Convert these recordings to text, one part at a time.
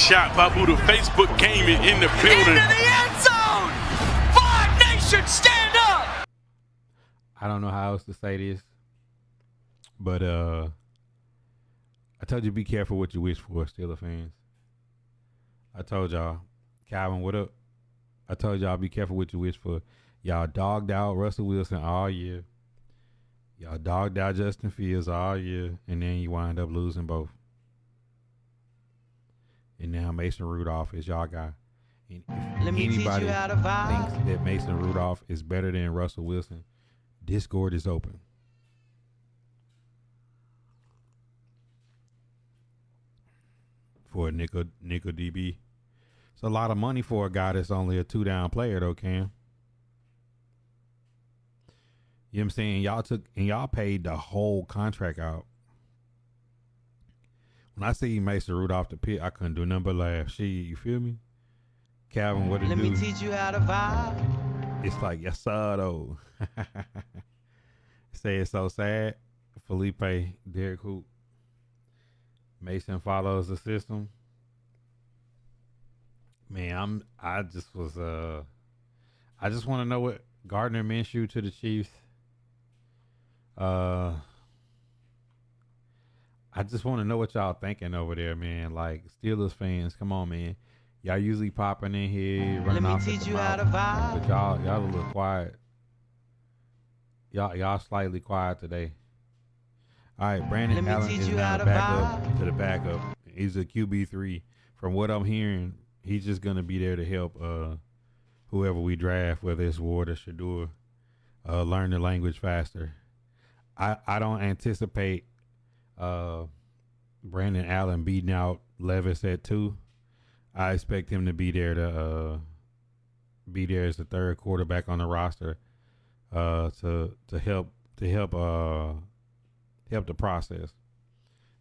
shot by Buddha. Facebook gaming in the building. Into the end zone! Five Nation, stand up! I don't know how else to say this, but I told you be careful what you wish for, Steelers fans. I told y'all, Calvin, what up? I told y'all be careful what you wish for. Y'all dogged out Russell Wilson all year. Y'all dogged out Justin Fields all year, and then you wind up losing both. And now Mason Rudolph is y'all guy. And if anybody thinks that Mason Rudolph is better than Russell Wilson, Discord is open. For a nickel DB. It's a lot of money for a guy that's only a 2-down player, though, Cam. You know what I'm saying? Y'all paid the whole contract out. When I see Mason Rudolph to Pitt, I couldn't do nothing but laugh. You feel me? Calvin, what it do? Let me teach you how to vibe. It's like, yes, sir, though. Say it's so sad. Felipe, Derek Hoop. Mason follows the system. Man, I just want to know what Gardner Minshew to the Chiefs. I just want to know what y'all thinking over there, man. Like, Steelers fans, come on, man. Y'all usually popping in here, running off. Let me teach you how to vibe. But y'all a little quiet. Y'all slightly quiet today. All right, Brandon Allen is now the backup to the backup. He's a QB3. From what I'm hearing, he's just gonna be there to help whoever we draft, whether it's Ward or Shador, learn the language faster. I don't anticipate Brandon Allen beating out Levis at 2. I expect him to be there be there as the third quarterback on the roster to help the process.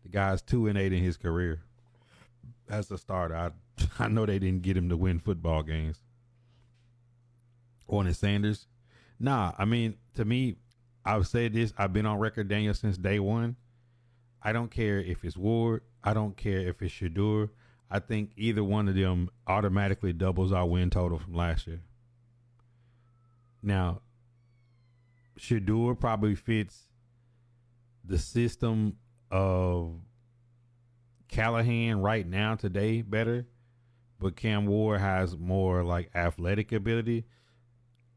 The guy's 2-8 in his career as a starter. I know they didn't get him to win football games. On his Sanders, nah. I mean, to me, I've said this. I've been on record, Daniel, since day one. I don't care if it's Ward. I don't care if it's Shador. I think either one of them automatically doubles our win total from last year. Now, Shador probably fits the system of Callahan right now today better, but Cam Ward has more like athletic ability.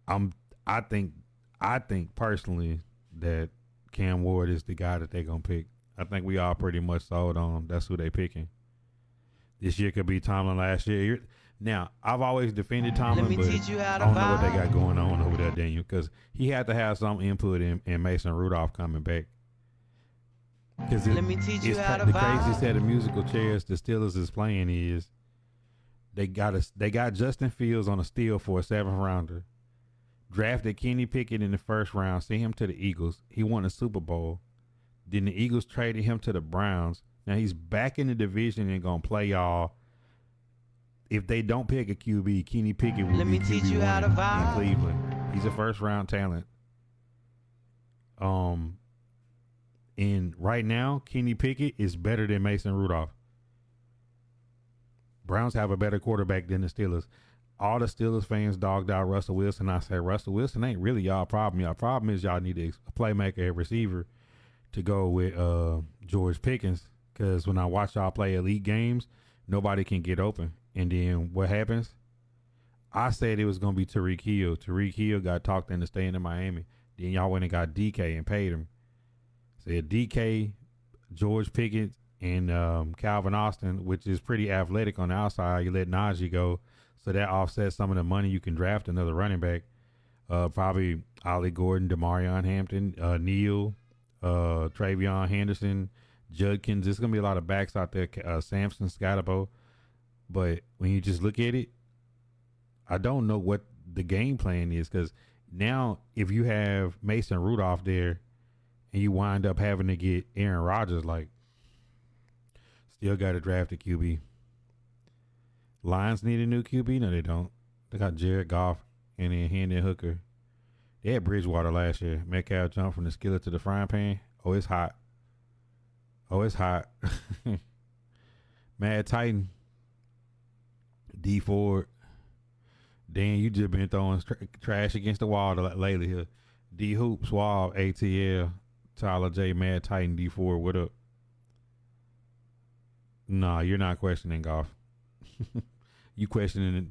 I think personally that Cam Ward is the guy that they're gonna pick. I think we all pretty much sold on that's who they picking. This year could be Tomlin last year. Now, I've always defended Tomlin, but I don't know what they got going on over there, Daniel, because he had to have some input in Mason Rudolph coming back. Because the crazy set of musical chairs the Steelers is playing is they got Justin Fields on a steal for a 7th rounder. Drafted Kenny Pickett in the 1st round, sent him to the Eagles. He won a Super Bowl. Then the Eagles traded him to the Browns. Now he's back in the division and gonna play y'all. If they don't pick a QB, Kenny Pickett will be QB1 in Cleveland. He's a 1st round talent. And right now, Kenny Pickett is better than Mason Rudolph. Browns have a better quarterback than the Steelers. All the Steelers fans dogged out Russell Wilson. I said, Russell Wilson ain't really y'all problem. Y'all problem is y'all need a playmaker, a receiver to go with George Pickens. Because when I watch y'all play elite games, nobody can get open. And then what happens? I said it was going to be Tyreek Hill. Tyreek Hill got talked into staying in Miami. Then y'all went and got DK and paid him. Said DK, George Pickens, and Calvin Austin, which is pretty athletic on the outside. You let Najee go. So that offsets some of the money you can draft another running back. Probably Ollie Gordon, Demarion Hampton, Neal, Travion Henderson, Judkins. There's going to be a lot of backs out there. Samson, Scotabo. But when you just look at it, I don't know what the game plan is. Because now if you have Mason Rudolph there and you wind up having to get Aaron Rodgers, like, still got to draft a QB. Lions need a new QB? No, they don't. They got Jared Goff and then Hendon Hooker. They had Bridgewater last year. Metcalf jumped from the skillet to the frying pan. Oh, it's hot. Oh, it's hot. Mad Titan. D Ford. Dan, you just been throwing trash against the wall lately here. D Hoop, Swab, ATL, Tyler J, Mad Titan, D Ford. What up? Nah, you're not questioning golf. You questioning it.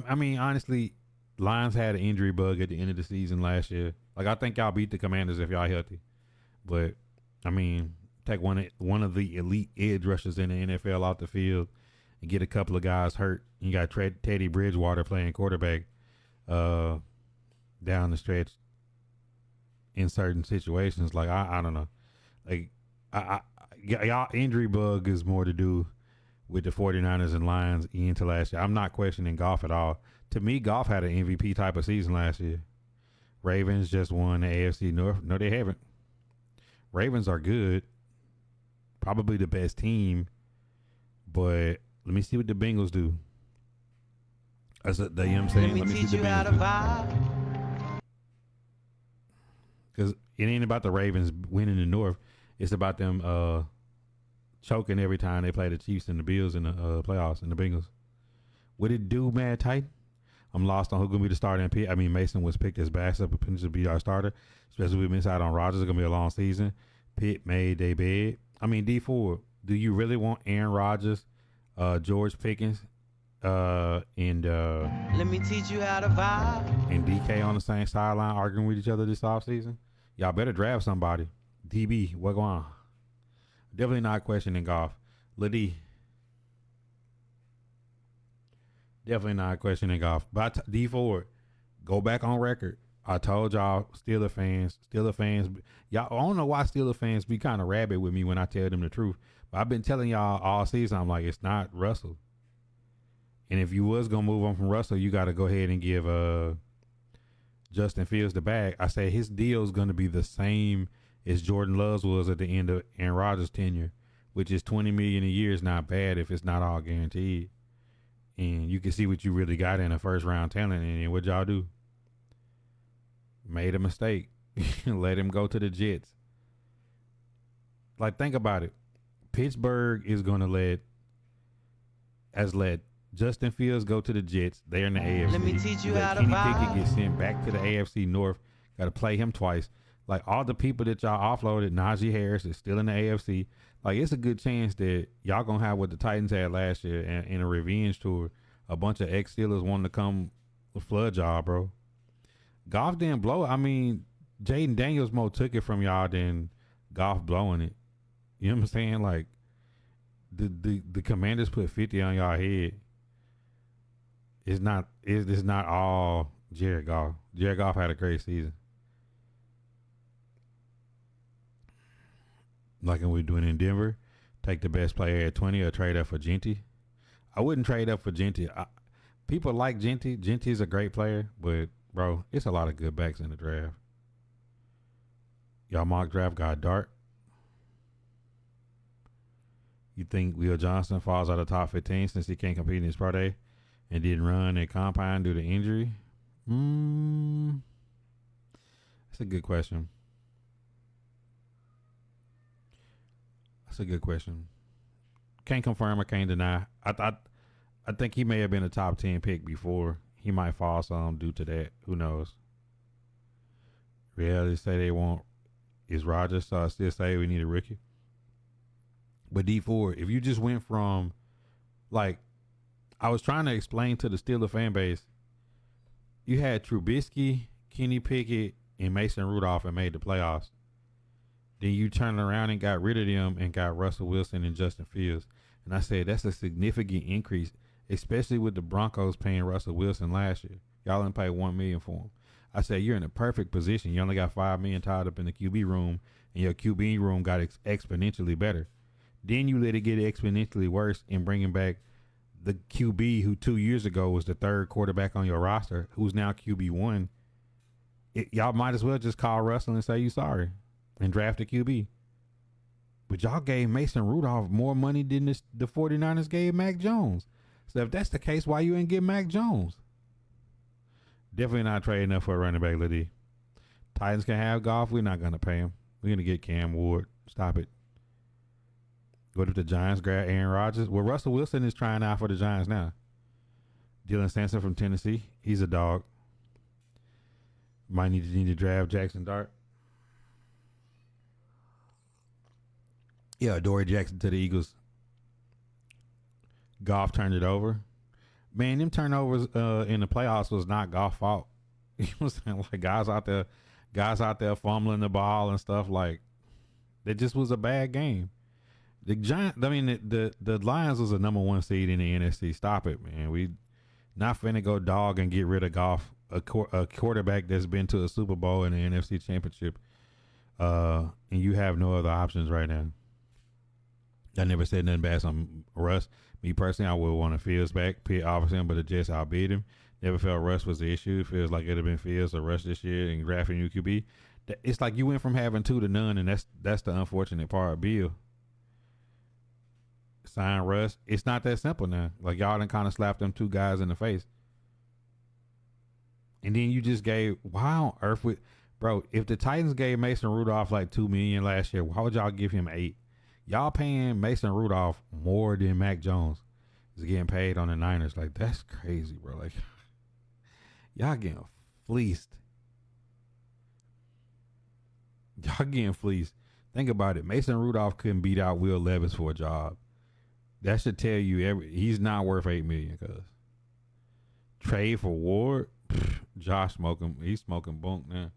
I mean, honestly, Lions had an injury bug at the end of the season last year. Like, I think y'all beat the Commanders if y'all healthy. But, I mean, take one of the elite edge rushers in the NFL off the field and get a couple of guys hurt. You got Teddy Bridgewater playing quarterback down the stretch in certain situations. Like, I don't know. Like, y'all injury bug is more to do with the 49ers and Lions into last year. I'm not questioning golf at all. To me, golf had an MVP type of season last year. Ravens just won the AFC North. No, they haven't. Ravens are good. Probably the best team. But let me see what the Bengals do. You know what I'm saying? Let me see the Bengals do. Because it ain't about the Ravens winning the North. It's about them choking every time they play the Chiefs and the Bills in the playoffs and the Bengals. What it do, Mad Titan? I'm lost on who's going to be the starter in Pitt. I mean, Mason was picked as backup, potentially to be our starter, especially with miss out on Rodgers. It's going to be a long season. Pitt made their bed. I mean, D4, do you really want Aaron Rodgers, George Pickens, and Let me teach you how to vibe. and DK on the same sideline arguing with each other this offseason? Y'all better draft somebody. DB, what going on? Definitely not questioning golf. Liddy. Definitely not questioning golf. But D Ford, go back on record. I told y'all, Steeler fans, y'all, I don't know why Steeler fans be kind of rabid with me when I tell them the truth. But I've been telling y'all all season, I'm like, it's not Russell. And if you was going to move on from Russell, you got to go ahead and give Justin Fields the bag. I say his deal is going to be the same as Jordan Love's was at the end of Aaron Rodgers' tenure, which is $20 million a year is not bad if it's not all guaranteed. And you can see what you really got in a first round talent. And what y'all do? Made a mistake. Let him go to the Jets. Like, think about it. Pittsburgh is going to let Justin Fields go to the Jets. They're in the AFC. Let me teach you how to Kenny vibe. Pickett get sent back to the AFC North. Got to play him twice. Like, all the people that y'all offloaded, Najee Harris is still in the AFC. Like, it's a good chance that y'all going to have what the Titans had last year in a revenge tour. A bunch of ex-Steelers wanting to come flood y'all, bro. Goff didn't blow it. I mean, Jaden Daniels more took it from y'all than Goff blowing it. You know what I'm saying? Like, the Commanders put 50 on y'all head. It's not all Jared Goff. Jared Goff had a great season. Like we're doing in Denver, take the best player at 20 or trade up for Genty. I wouldn't trade up for Genty. People like Genty. Genty's a great player, but bro, it's a lot of good backs in the draft. Y'all mock draft got dark. You think Will Johnson falls out of top 15 since he can't compete in his pro day and didn't run at combine due to injury? That's a good question. That's a good question. Can't confirm or can't deny. I think he may have been a top 10 pick before. He might fall some due to that. Who knows? Reality say they want is Rodgers, so I still say we need a rookie. But D4, if you just went from, like, I was trying to explain to the Steeler fan base, you had Trubisky, Kenny Pickett, and Mason Rudolph and made the playoffs. Then you turned around and got rid of them and got Russell Wilson and Justin Fields. And I said, that's a significant increase, especially with the Broncos paying Russell Wilson last year. Y'all didn't pay $1 million for him. I said, you're in a perfect position. You only got $5 million tied up in the QB room, and your QB room got exponentially better. Then you let it get exponentially worse in bringing back the QB who 2 years ago was the third quarterback on your roster, who's now QB1. Y'all might as well just call Russell and say you sorry and draft a QB. But y'all gave Mason Rudolph more money than the 49ers gave Mac Jones. So if that's the case, why you ain't get Mac Jones? Definitely not trading up for a running back, Liddy. Titans can have Goff. We're not going to pay him. We're going to get Cam Ward. Stop it. What if the Giants grab Aaron Rodgers? Well, Russell Wilson is trying out for the Giants now. Dylan Sampson from Tennessee. He's a dog. Might need to draft Jackson Dart. Yeah, Dory Jackson to the Eagles. Goff turned it over. Man, them turnovers in the playoffs was not Goff's fault. You know what I'm saying? Like guys out there fumbling the ball and stuff. Like, it just was a bad game. The the Lions was a number 1 seed in the NFC. Stop it, man. We not finna go dog and get rid of Goff, a quarterback that's been to a Super Bowl and the NFC Championship, and you have no other options right now. I never said nothing bad on Russ. Me personally, I would want to Fields back. Pitt obviously, but the Jets outbeat him. Never felt Russ was the issue. It feels like it'd have been Fields or Russ this year and drafting UQB. It's like you went from having 2 to none, and that's the unfortunate part. Bill sign Russ. It's not that simple now. Like, y'all done kind of slapped them 2 guys in the face, and then you just gave why on earth would bro? If the Titans gave Mason Rudolph like $2 million last year, why would y'all give him 8? Y'all paying Mason Rudolph more than Mac Jones is getting paid on the Niners. Like, that's crazy, bro. Like, y'all getting fleeced. Y'all getting fleeced. Think about it. Mason Rudolph couldn't beat out Will Levis for a job. That should tell you he's not worth $8 million. Cause trade for Ward, Josh smoking. He's smoking bunk now.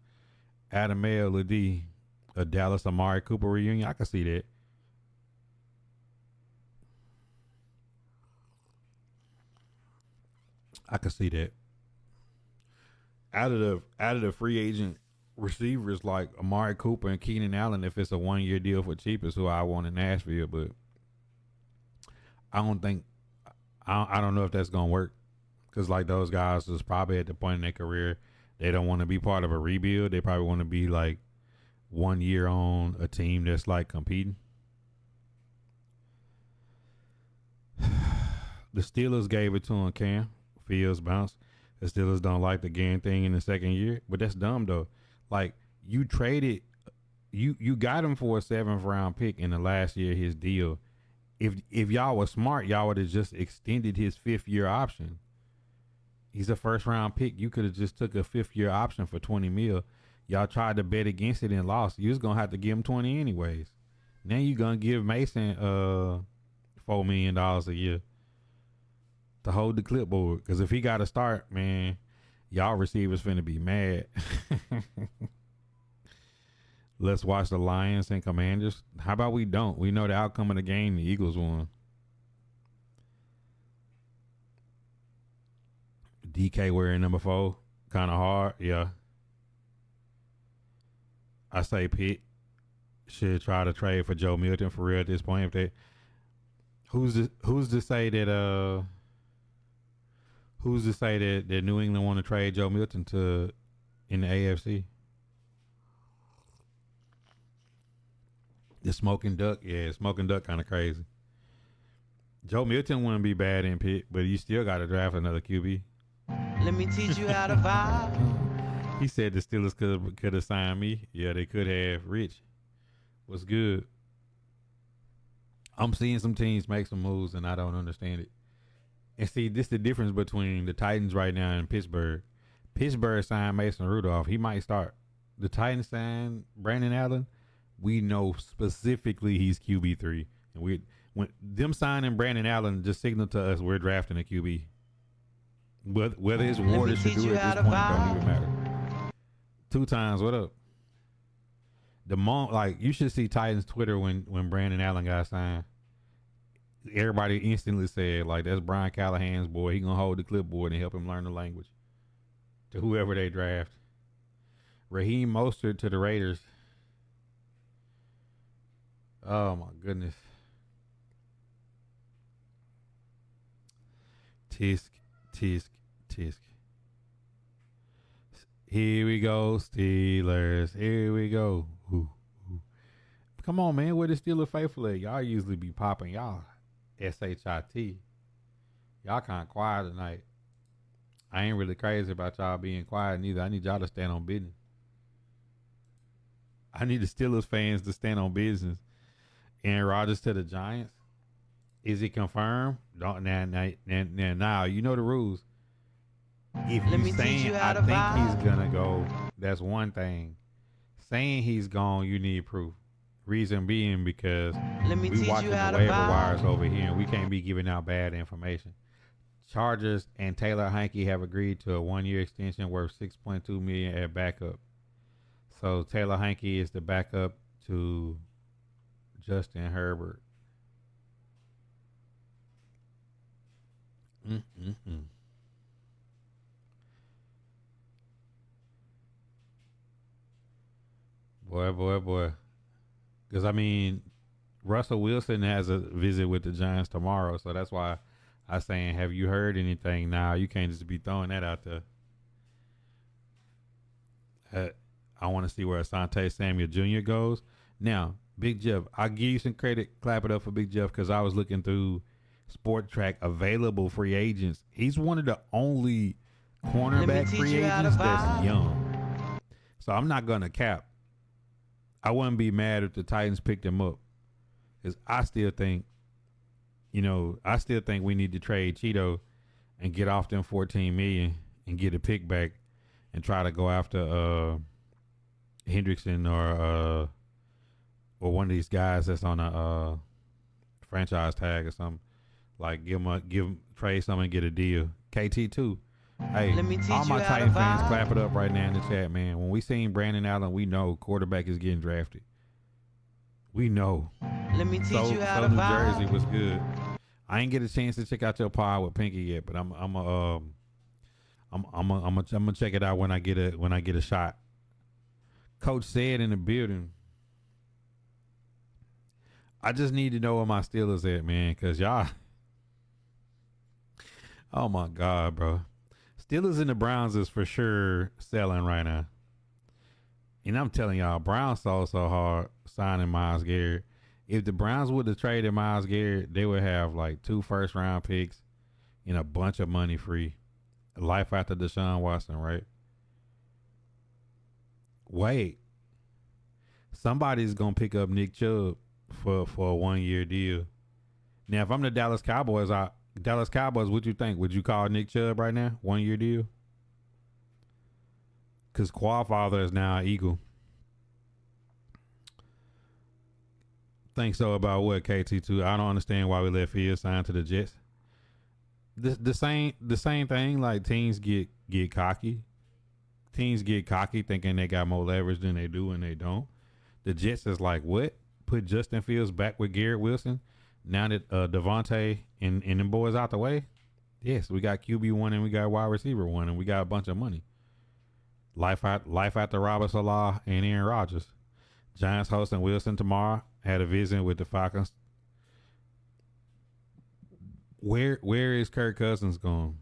Adam Ladie, a Dallas Amari Cooper reunion. I can see that. I can see that. Out of the free agent receivers like Amari Cooper and Keenan Allen, if it's a 1-year deal for cheap, is who I want in Nashville. But I don't know if that's gonna work, because like those guys is probably at the point in their career they don't want to be part of a rebuild. They probably want to be like 1 year on a team that's like competing. The Steelers gave it to him, Cam. Fields bounced. The Steelers don't like the game thing in the second year, but that's dumb though. Like, you traded, you got him for a 7th round pick in the last year of his deal. If y'all was smart, y'all would have just extended his 5th year option. He's a 1st round pick. You could have just took a 5th year option for $20 million. Y'all tried to bet against it and lost. You was gonna have to give him 20 anyways. Now you gonna give Mason $4 million a year to hold the clipboard, because if he got to start, man, y'all receivers finna be mad. Let's watch the Lions and Commanders. How about we don't? We know the outcome of the game. The Eagles won. DK wearing number 4, kind of hard. Yeah, I say Pitt should try to trade for Joe Milton for real at this point. If they, who's to say that New England want to trade Joe Milton to in the AFC? The smoking duck, yeah, smoking duck kind of crazy. Joe Milton wouldn't be bad in Pitt, but you still got to draft another QB. Let me teach you how to vibe. He said the Steelers could have signed me. Yeah, they could have. Rich, what's good? I'm seeing some teams make some moves, and I don't understand it. And see, this is the difference between the Titans right now and Pittsburgh. Pittsburgh signed Mason Rudolph. He might start. The Titans signed Brandon Allen. We know specifically he's QB3. And when them signing Brandon Allen just signaled to us we're drafting a QB. Whether it's Ward should do it at this point don't even matter. 2 times, what up? You should see Titans Twitter when Brandon Allen got signed. Everybody instantly said, like, that's Brian Callahan's boy. He gonna hold the clipboard and help him learn the language. To whoever they draft. Raheem Mostert to the Raiders. Oh my goodness. Tisk, tisk, tisk. Here we go, Steelers. Here we go. Ooh, ooh. Come on, man. Where the Steelers faithful at? Y'all usually be popping. Y'all SHIT. Y'all kind of quiet tonight. I ain't really crazy about y'all being quiet neither. I need y'all to stand on business. I need the Steelers fans to stand on business. Aaron Rodgers to the Giants. Is it confirmed? Don't now. You know the rules. If Let you me teach saying you how I to think vibe. he's gonna go, that's one thing. Saying he's gone, you need proof. Reason being because Let me we teach you watching the how to waiver wires vibe. over here, and we can't be giving out bad information. Chargers and Taylor Heineke have agreed to a 1-year extension worth $6.2 million at backup. So Taylor Heineke is the backup to Justin Herbert. Mm-mm-mm. Boy. Because, I mean, Russell Wilson has a visit with the Giants tomorrow. So that's why I saying, have you heard anything now? You can't just be throwing that out there. I want to see where Asante Samuel Jr. goes. Now, Big Jeff, I'll give you some credit. Clap it up for Big Jeff because I was looking through Sport Track available free agents. He's one of the only cornerback free agents that's young. So I'm not going to cap. I wouldn't be mad if the Titans picked him up because I still think we need to trade Cheeto and get off them $14 million and get a pick back and try to go after Hendrickson or one of these guys that's on a franchise tag or something. Like give him trade something and get a deal. KT too. Hey, all my Titan fans clap it up right now in the chat, man. When we seen Brandon Allen, we know quarterback is getting drafted. We know. Let me teach you how to New vibe. Jersey was good. I ain't get a chance to check out your pod with Pinky yet, but I'm gonna check it out when I get a shot. Coach said in the building. I just need to know where my Steelers at, man, cause y'all. Oh my God, bro. Steelers and the Browns is for sure selling right now. And I'm telling y'all, Browns sold so hard signing Myles Garrett. If the Browns would have traded Myles Garrett, they would have like 2 first-round picks and a bunch of money free. Life after Deshaun Watson, right? Wait. Somebody's going to pick up Nick Chubb for a 1-year deal. Now, if I'm the Dallas Cowboys, what you think? Would you call Nick Chubb right now? 1-year deal? Because Qualfather is now an Eagle. Think so about what, KT2? I don't understand why we let Fields sign to the Jets. The same thing, like teams get cocky. Teams get cocky thinking they got more leverage than they do and they don't. The Jets is like, what? Put Justin Fields back with Garrett Wilson? Now that Devontae and them boys out the way? Yes, we got QB1 and we got wide receiver 1 and we got a bunch of money. Life after Robert Salah and Aaron Rodgers. Giants hosting Wilson tomorrow. Had a visit with the Falcons. Where is Kirk Cousins going?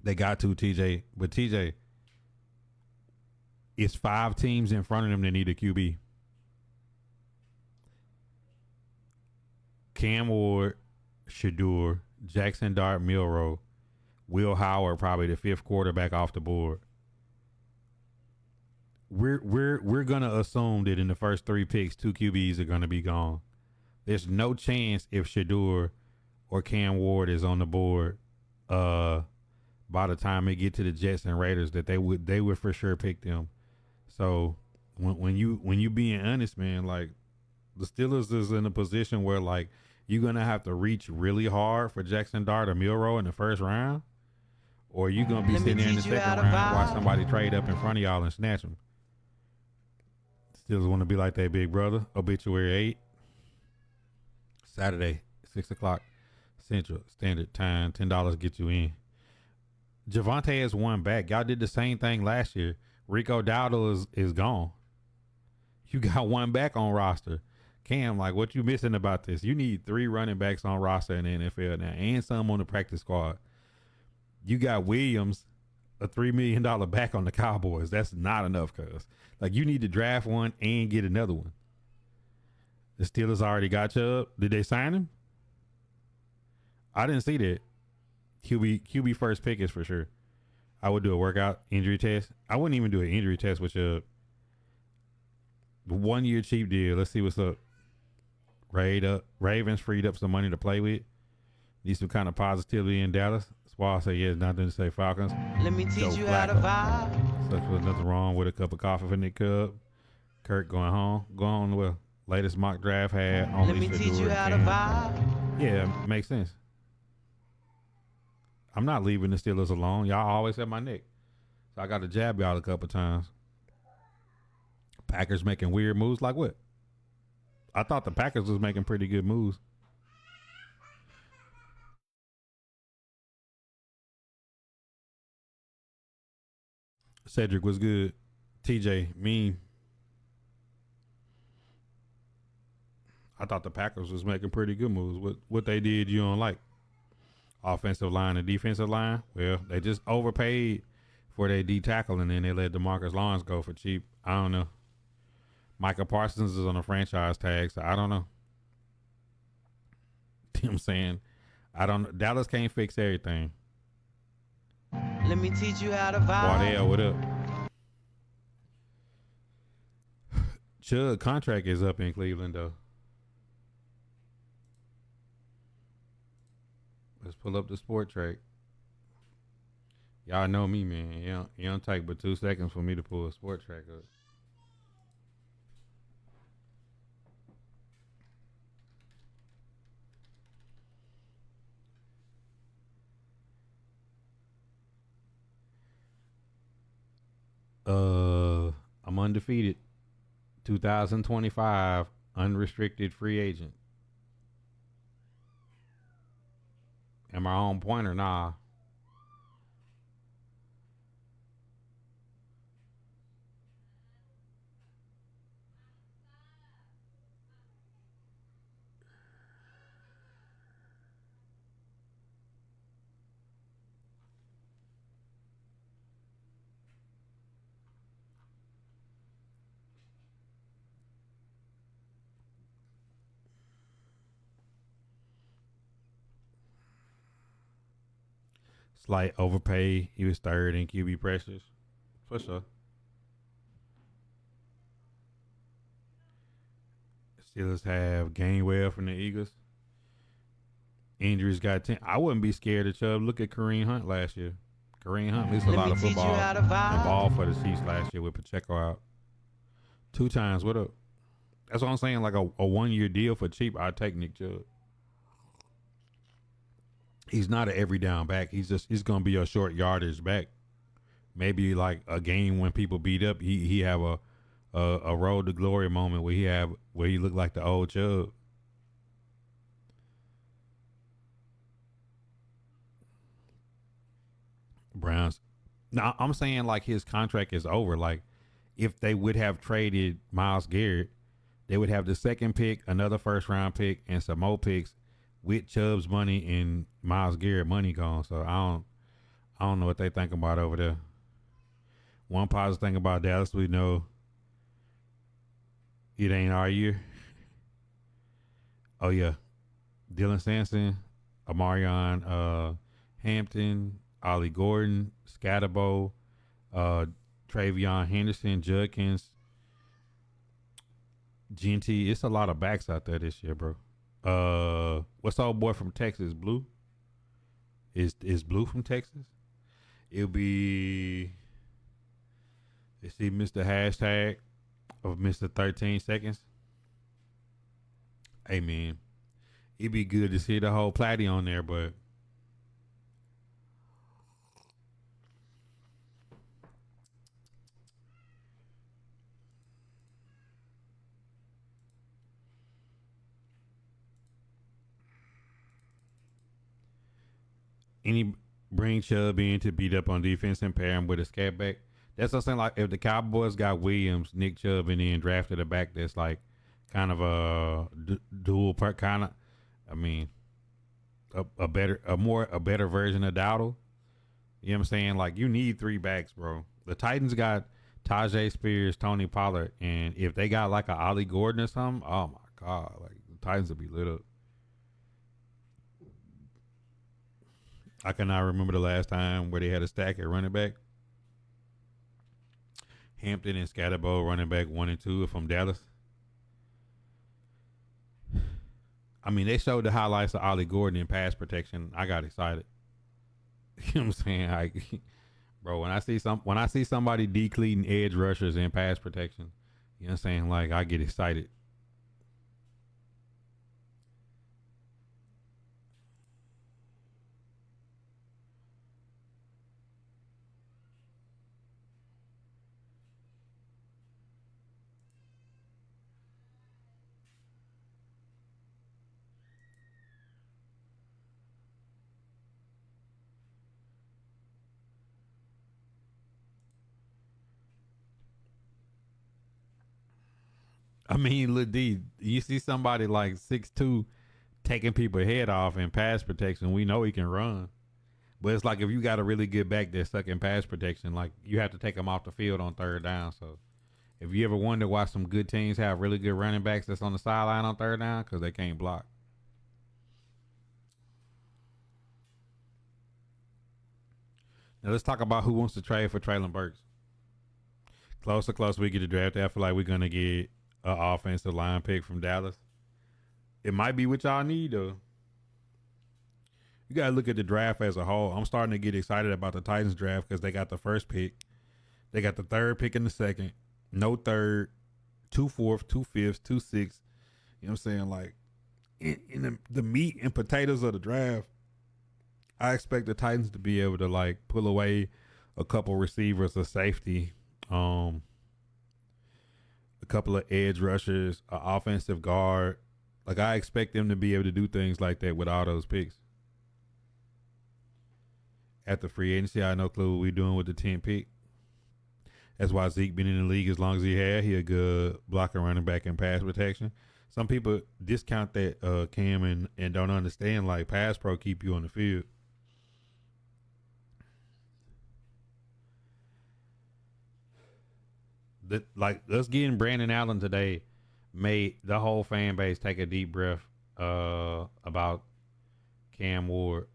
They got to TJ, but TJ, it's 5 teams in front of them that need a QB. Cam Ward, Shador, Jackson Dart, Milroe, Will Howard, probably the 5th quarterback off the board. We're gonna assume that in the first 3 picks, 2 QBs are gonna be gone. There's no chance if Shador or Cam Ward is on the board by the time they get to the Jets and Raiders that they would for sure pick them. So when you being honest, man, like the Steelers is in a position where like you're gonna have to reach really hard for Jackson Dart or Milroe in the first round, or you're gonna be sitting there in the second round and watch somebody trade up in front of y'all and snatch them. Steelers want to be like that big brother. Obituary 8. Saturday, 6 o'clock Central Standard Time. $10 get you in. Javonte has 1 back. Y'all did the same thing last year. Rico Dowdle is gone. You got 1 back on roster. Cam, like, what you missing about this? You need 3 running backs on roster in the NFL now and some on the practice squad. You got Williams, a $3 million back on the Cowboys. That's not enough, cuz. Like, you need to draft 1 and get another one. The Steelers already got Chubb. Did they sign him? I didn't see that. QB first pick is for sure. I would do a workout injury test. I wouldn't even do an injury test with Chubb. 1-year cheap deal. Let's see what's up. Ravens freed up some money to play with. Need some kind of positivity in Dallas. That's why I say, yeah, nothing to say Falcons. Let me teach Joe you how to Flacco. vibe. Such was nothing wrong with a cup of coffee for Nick Cub. Kirk going home. Going on with latest mock draft had only Let me teach Shador you and how to Cam. vibe. Yeah, makes sense. I'm not leaving the Steelers alone. Y'all always have my neck. So I got to jab y'all a couple times. Packers making weird moves like what? I thought the Packers was making pretty good moves. Cedric was good. TJ, mean. I thought the Packers was making pretty good moves. What they did, you don't like? Offensive line and defensive line. Well, they just overpaid for their D tackle, and then they let DeMarcus Lawrence go for cheap. I don't know. Micah Parsons is on a franchise tag, so I don't know. You know what I'm saying? I don't know. Dallas can't fix everything. Let me teach you how to vibe. Wardell, what up? Chug contract is up in Cleveland, though. Let's pull up the sport track. Y'all know me, man. You don't take but 2 seconds for me to pull a sport track up. I'm undefeated. 2025 unrestricted free agent. Am I on point or nah? Slight overpay. He was third in QB pressures. For sure. Steelers have Gainwell from the Eagles. Injuries got 10. I wouldn't be scared of Chubb. Look at Kareem Hunt last year. Kareem Hunt missed a lot of football involved for the Chiefs last year with Pacheco out. 2 times. What up? That's what I'm saying. Like a 1-year deal for cheap, I'd take Nick Chubb. He's not an every down back. He's gonna be a short yardage back. Maybe like a game when people beat up, he have a road to glory moment where he looked like the old Chubb. Browns. Now I'm saying like his contract is over. Like if they would have traded Myles Garrett, they would have the second pick, another first round pick, and some more picks with Chubb's money and Myles Garrett money gone. So I don't know what they think about over there. One positive thing about Dallas, we know it ain't our year. Oh yeah, Dylan Sampson, Amarion Hampton, Ollie Gordon, Scatterbo, Travion Henderson, Judkins, Genty. It's a lot of backs out there this year, bro. What's old boy from Texas? Blue? Is Blue from Texas? It'll be. Let's see, Mr. Hashtag of Mr. 13 Seconds. Hey man, it'd be good to see the whole platy on there, but any bring Chubb in to beat up on defense and pair him with a scat back. That's what I'm saying. Like if the Cowboys got Williams, Nick Chubb, and then drafted a back that's like kind of a dual part kind of. I mean, a better version of Dowdle. You know what I'm saying? Like you need 3 backs, bro. The Titans got Tajay Spears, Tony Pollard, and if they got like a Ollie Gordon or something, oh my god, like the Titans would be lit up. I cannot remember the last time where they had a stack at running back. Hampton and Scatterbo running back 1 and 2 from Dallas. I mean, they showed the highlights of Ollie Gordon in pass protection. I got excited. You know what I'm saying? Like, bro, when I see somebody decleating edge rushers in pass protection, you know what I'm saying? Like, I get excited. I mean, look, D, you see somebody like 6'2" taking people's head off in pass protection. We know he can run. But it's like if you got a really good back that's stuck in pass protection, like you have to take them off the field on third down. So if you ever wonder why some good teams have really good running backs that's on the sideline on third down, because they can't block. Now let's talk about who wants to trade for Traylon Burks. Close we get to draft. I feel like we're gonna get an offensive line pick from Dallas. It might be what y'all need though. You gotta look at the draft as a whole. I'm starting to get excited about the Titans draft because they got the first pick. They got the third pick in the second. No third, 2 fourth, 2 fifths, 2 sixths. You know what I'm saying? Like in the meat and potatoes of the draft, I expect the Titans to be able to like pull away a couple receivers, a safety, a couple of edge rushers, an offensive guard. Like I expect them to be able to do things like that with all those picks. At the free agency, I have no clue what we're doing with the 10th pick. That's why Zeke been in the league as long as he had. He a good blocker, running back, and pass protection. Some people discount that Cam and don't understand like pass pro keep you on the field. Like us getting Brandon Allen today made the whole fan base take a deep breath about Cam Ward.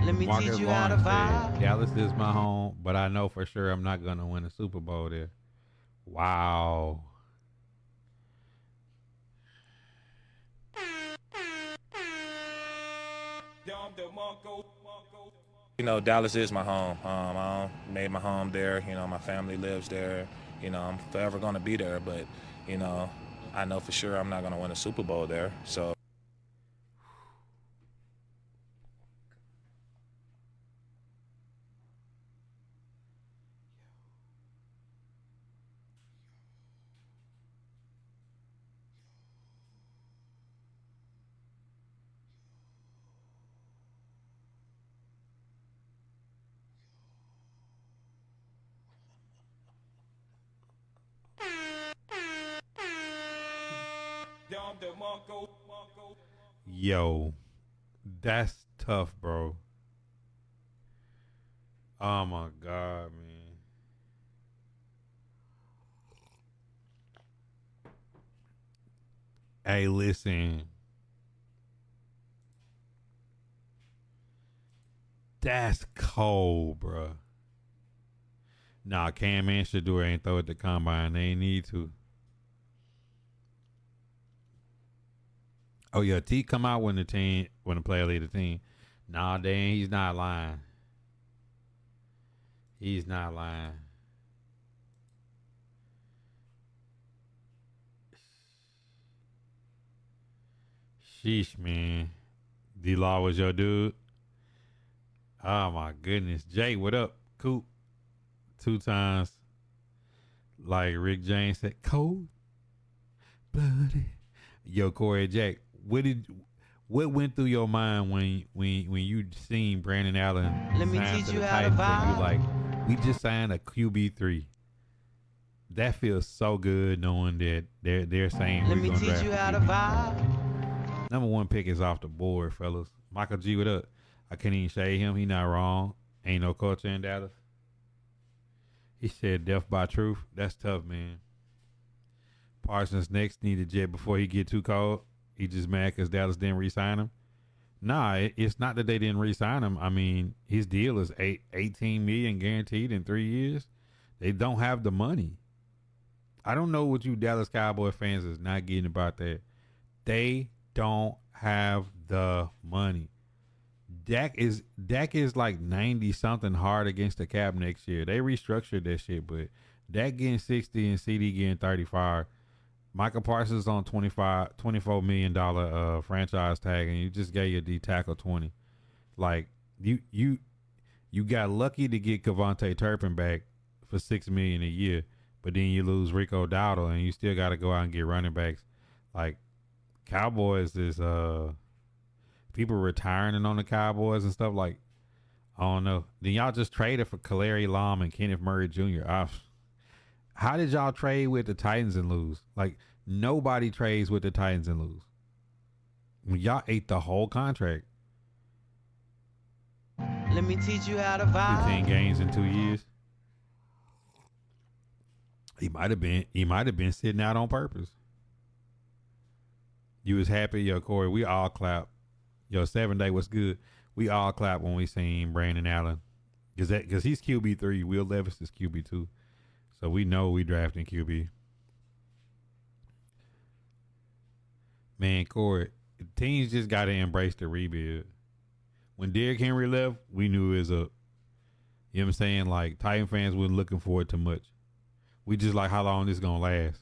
Let me Marcus teach you how to Lawrence vibe. said, Dallas is my home, but I know for sure I'm not going to win a Super Bowl there. Wow. You know, Dallas is my home. I made my home there. You know, my family lives there. You know, I'm forever going to be there. But, you know, I know for sure I'm not going to win a Super Bowl there. So. Yo, that's tough, bro. Oh my God, man. Hey, listen. That's cold, bro. Nah, Cam and Shador ain't throw at the combine. They ain't need to. Oh yeah, T come out when the player lead the team. Nah, Dan, he's not lying. He's not lying. Sheesh, man. D-Law was your dude. Oh my goodness. Jay, what up? Coop. 2 times. Like Rick James said, cold blooded. Yo, Corey Jack, what went through your mind when you seen Brandon Allen Let me sign teach to you the how to Titans and you vibe. like, we just signed a QB3. That feels so good knowing that they're saying Let we're me gonna teach draft you a how to QB3. vibe. Number 1 pick is off the board, fellas. Michael G, what up? I can't even shade him. He not wrong. Ain't no culture in Dallas. He said death by truth. That's tough, man. Parsons next need a jet before he get too cold. He just mad because Dallas didn't re-sign him. Nah, it's not that they didn't re-sign him. I mean, his deal is $18 million guaranteed in 3 years. They don't have the money. I don't know what you Dallas Cowboy fans is not getting about that. They don't have the money. Dak is like 90 something hard against the cap next year. They restructured that shit, but Dak getting 60 and CD getting 35. Michael Parsons on $24 million franchise tag, and you just gave your D tackle 20. Like you got lucky to get Kevontae Turpin back for $6 million a year, but then you lose Rico Dowdle, and you still got to go out and get running backs. Like Cowboys is people retiring on the Cowboys and stuff. Like I don't know. Then y'all just traded for Kalari Lam and Kenneth Murray Jr. How did y'all trade with the Titans and lose? Like, nobody trades with the Titans and lose. Y'all ate the whole contract. Let me teach you how to vibe. 15 games in 2 years. He might have been sitting out on purpose. You was happy, yo, Corey. We all clap. Yo, 7 Day was good. We all clap when we seen Brandon Allen. Because he's QB3. Will Levis is QB2. So we know we drafting QB. Man, Corey, teams just got to embrace the rebuild. When Derrick Henry left, we knew it was up. You know what I'm saying? Like, Titan fans wasn't looking forward to much. We just like how long this going to last.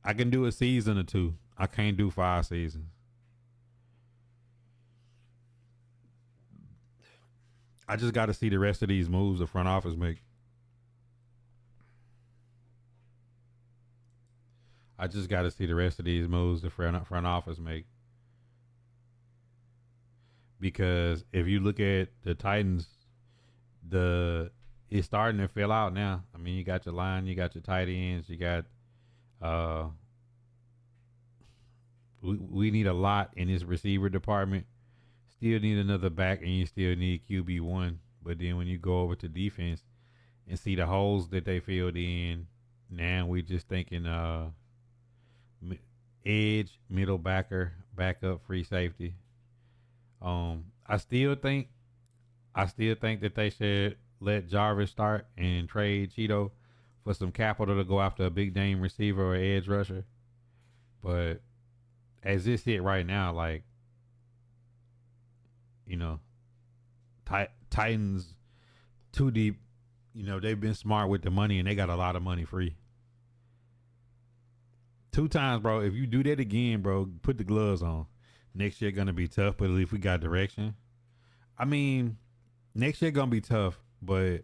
I can do a season or two. I can't do 5 seasons. I just got to see the rest of these moves the front office make. I just got to see the rest of these moves the front office make. Because if you look at the Titans, it's starting to fill out now. I mean, you got your line, you got your tight ends, you got we need a lot in this receiver department. Still need another back, and you still need QB1. But then when you go over to defense and see the holes that they filled in, now we just thinking edge, middle backer, backup, free safety. I still think that they should let Jarvis start and trade Cheeto for some capital to go after a big name receiver or edge rusher. But as this hit right now, like, you know, Titans too deep. You know, they've been smart with the money, and they got a lot of money free. 2 times, bro. If you do that again, bro, put the gloves on. Next year gonna be tough, but at least we got direction. I mean, next year gonna be tough, but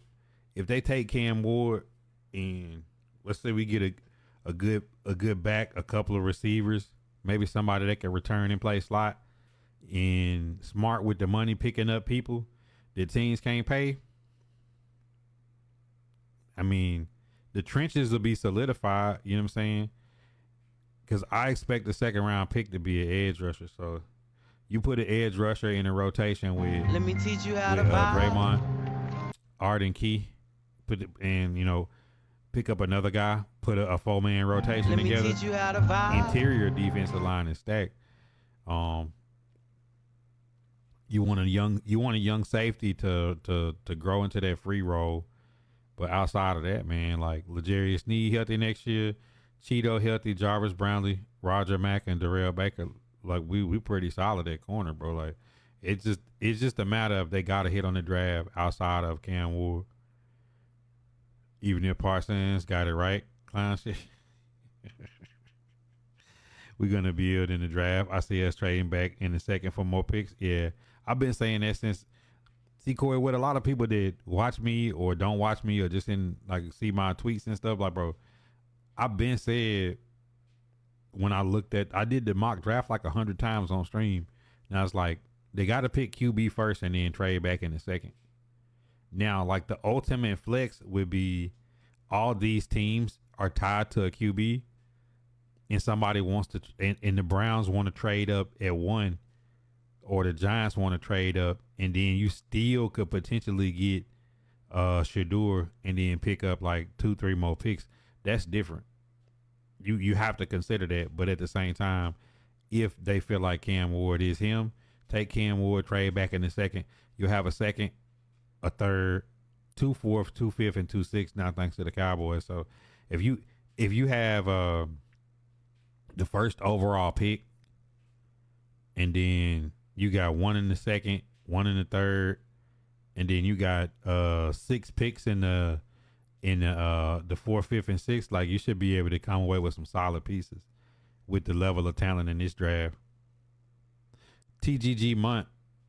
if they take Cam Ward and let's say we get a good back, a couple of receivers, maybe somebody that can return and play slot, and smart with the money, picking up people that teams can't pay. I mean, the trenches will be solidified. You know what I'm saying? Because I expect the 2nd round pick to be an edge rusher. So you put an edge rusher in a rotation with, Let me teach you how to vibe. Draymond, Arden Key, and you know, pick up another guy, put a 4-man rotation Let together. me teach you how to vibe. Interior defensive line is stacked. You want a young safety to grow into that free role. But outside of that, man, like L'Jarius Sneed healthy next year, Cheeto healthy, Jarvis Brownlee, Roger Mack, and Darrell Baker. Like we pretty solid at corner, bro. Like it's just a matter of they got to hit on the draft outside of Cam Ward. Even if Parsons got it right, clown shit. We're gonna build in the draft. I see us trading back in the 2nd for more picks. Yeah, I've been saying that since. See, Corey, what a lot of people that watch me or don't watch me or just see my tweets and stuff, like, bro, I've been said when I did the mock draft like 100 times on stream. Now it's like they got to pick QB first and then trade back in the 2nd. Now, like the ultimate flex would be all these teams are tied to a QB, and somebody wants to, and the Browns want to trade up at 1, or the Giants want to trade up, and then you still could potentially get Shedeur and then pick up like 2-3 more picks. That's different. you have to consider that. But at the same time, if they feel like Cam Ward is him, take Cam Ward, trade back in the second. You'll have a second, a third, 2 fourths, 2 fifths, and 2 sixths. Now thanks to the Cowboys. So if you have the first overall pick, and then you got 1 in the second, 1 in the third, and then you got 6 picks in the 4th, 5th, and 6th, like you should be able to come away with some solid pieces with the level of talent in this draft. TGG Mont,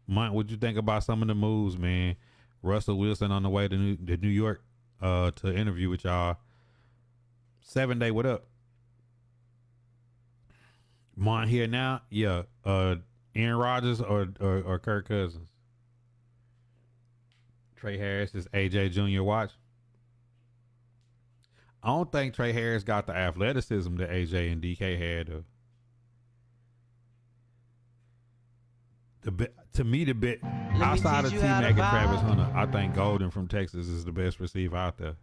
what'd you think about some of the moves, man? Russell Wilson on the way to New York to interview with y'all. 7 Day, what up? Mont here now? Yeah. Aaron Rodgers or Kirk Cousins? Trey Harris is AJ Jr. watch. I don't think Trey Harris got the athleticism that AJ and DK had. To me, the bit outside of T-Mac and Travis Hunter, I think Golden from Texas is the best receiver out there.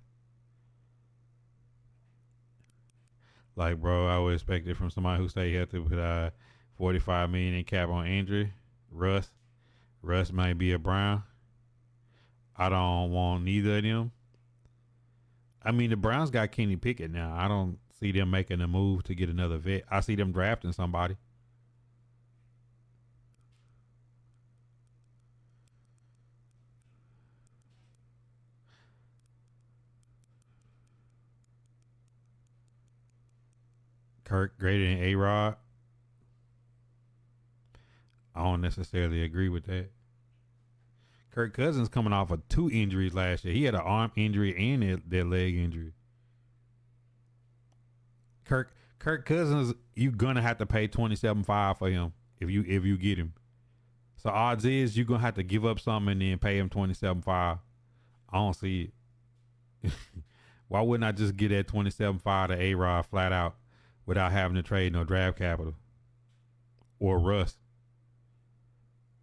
Like, bro, I would expect it from somebody who stay healthy with $45 million in cap on injury. Russ might be a Brown. I don't want neither of them. I mean, the Browns got Kenny Pickett now. I don't see them making a move to get another vet. I see them drafting somebody. Kirk greater than A-Rod. I don't necessarily agree with that. Kirk Cousins coming off of 2 injuries last year. He had an arm injury and that leg injury. Kirk Cousins, you're gonna have to pay $27.5 for him if you get him. So odds is you're gonna have to give up something and then pay him $27.5. I don't see it. Why wouldn't I just get that $27.5 to A-Rod flat out without having to trade no draft capital? Or Russ.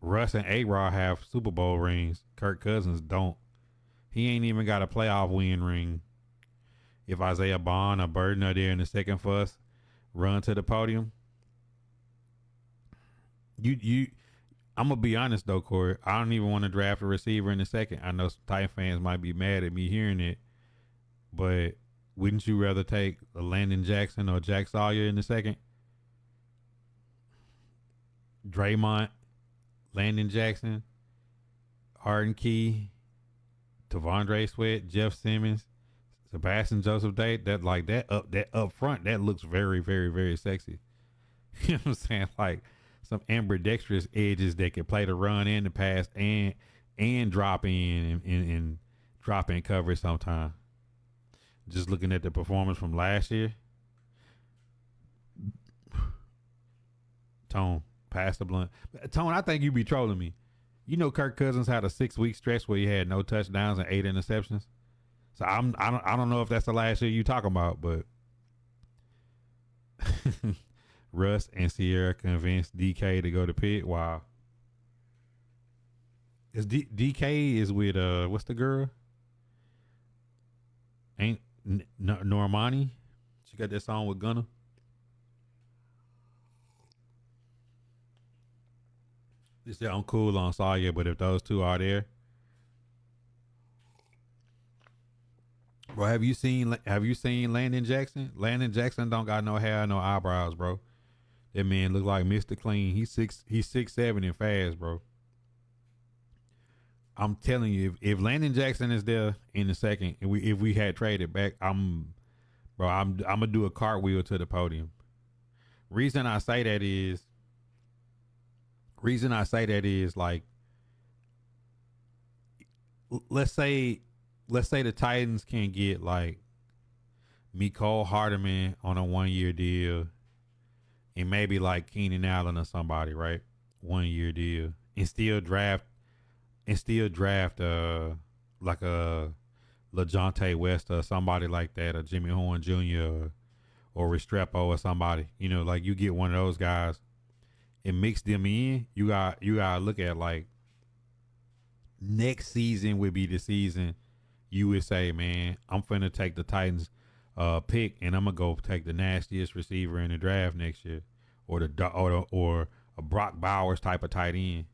Russ and A-Rod have Super Bowl rings. Kirk Cousins don't. He ain't even got a playoff win ring. If Isaiah Bond or Burden are there in the second for us, run to the podium. I'm gonna be honest though, Corey. I don't even want to draft a receiver in the second. I know some Titan fans might be mad at me hearing it, but wouldn't you rather take a Landon Jackson or Jack Sawyer in the second? Draymond, Landon Jackson, Arden Key, Tavondre Sweat, Jeff Simmons, Sebastian Joseph Day. That up front, that looks very, very, very sexy. You know what I'm saying? Like some ambidextrous edges that can play the run and the pass and drop in and drop in coverage sometime. Just looking at the performance from last year. Tone, pass the blunt. Tone, I think you be trolling me. You know Kirk Cousins had a 6-week stretch where he had no touchdowns and 8 interceptions. So I don't know if that's the last year you talking about, but Russ and Sierra convinced DK to go to Pitt. Wow. Is DK is with what's the girl? Ain't Normani? She got that song with Gunna. They said I'm cool on Sawyer, but if those two are there, bro, have you seen Landon Jackson? Landon Jackson don't got no hair, no eyebrows, bro. That man look like Mr. Clean. He's 6'7" and fast, bro. I'm telling you, if Landon Jackson is there in the second, and if we had traded back, I'm gonna do a cartwheel to the podium. Reason I say that is like, let's say the Titans can get like Mecole Hardman on a 1-year deal, and maybe like Keenan Allen or somebody, right? 1-year deal, and still draft like a LaJohntay West or somebody like that, or Jimmy Horn Jr. or Restrepo or somebody. You know, like you get one of those guys and mix them in. You gotta look at like next season would be the season you would say, man, I'm finna take the Titans pick, and I'm gonna go take the nastiest receiver in the draft next year, or or a Brock Bowers type of tight end.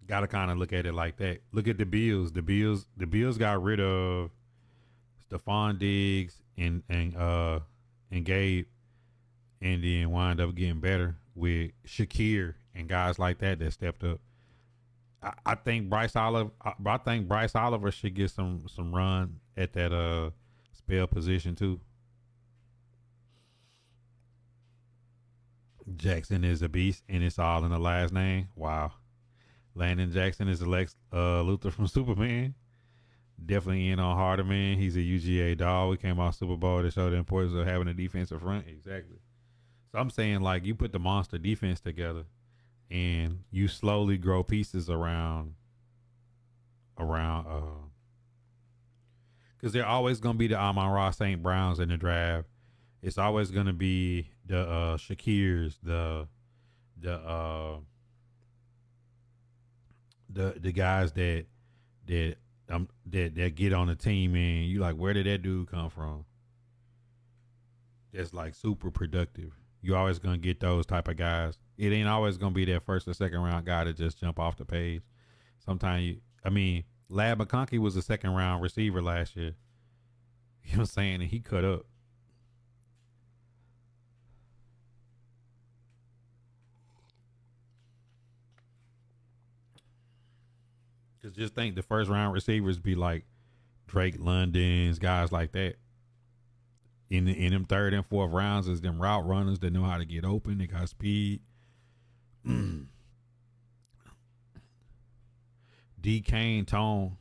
Got to kind of look at it like that. Look at the Bills. The Bills got rid of Stephon Diggs and Gabe, and then wind up getting better with Shakir and guys like that stepped up. I think Bryce Oliver should get some run at that spell position too. Jackson is a beast, and it's all in the last name. Wow. Landon Jackson is the Lex Luthor from Superman. Definitely in on Hardeman. He's a UGA dog. We came off Super Bowl to show the importance of having a defensive front. Exactly. So I'm saying, like, you put the monster defense together and you slowly grow pieces around because they're always going to be the Amon-Ra St. Browns in the draft. It's always going to be the Shakirs, the guys that get on the team, and you like, where did that dude come from? That's like super productive. You're always gonna get those type of guys. It ain't always gonna be that first or second round guy to just jump off the page. Sometimes Lad McConkey was a second round receiver last year. You know what I'm saying? And he cut up. Cause just think the first round receivers be like Drake London's, guys like that. In them third and fourth rounds is them route runners that know how to get open. They got speed. D. Kane Tone.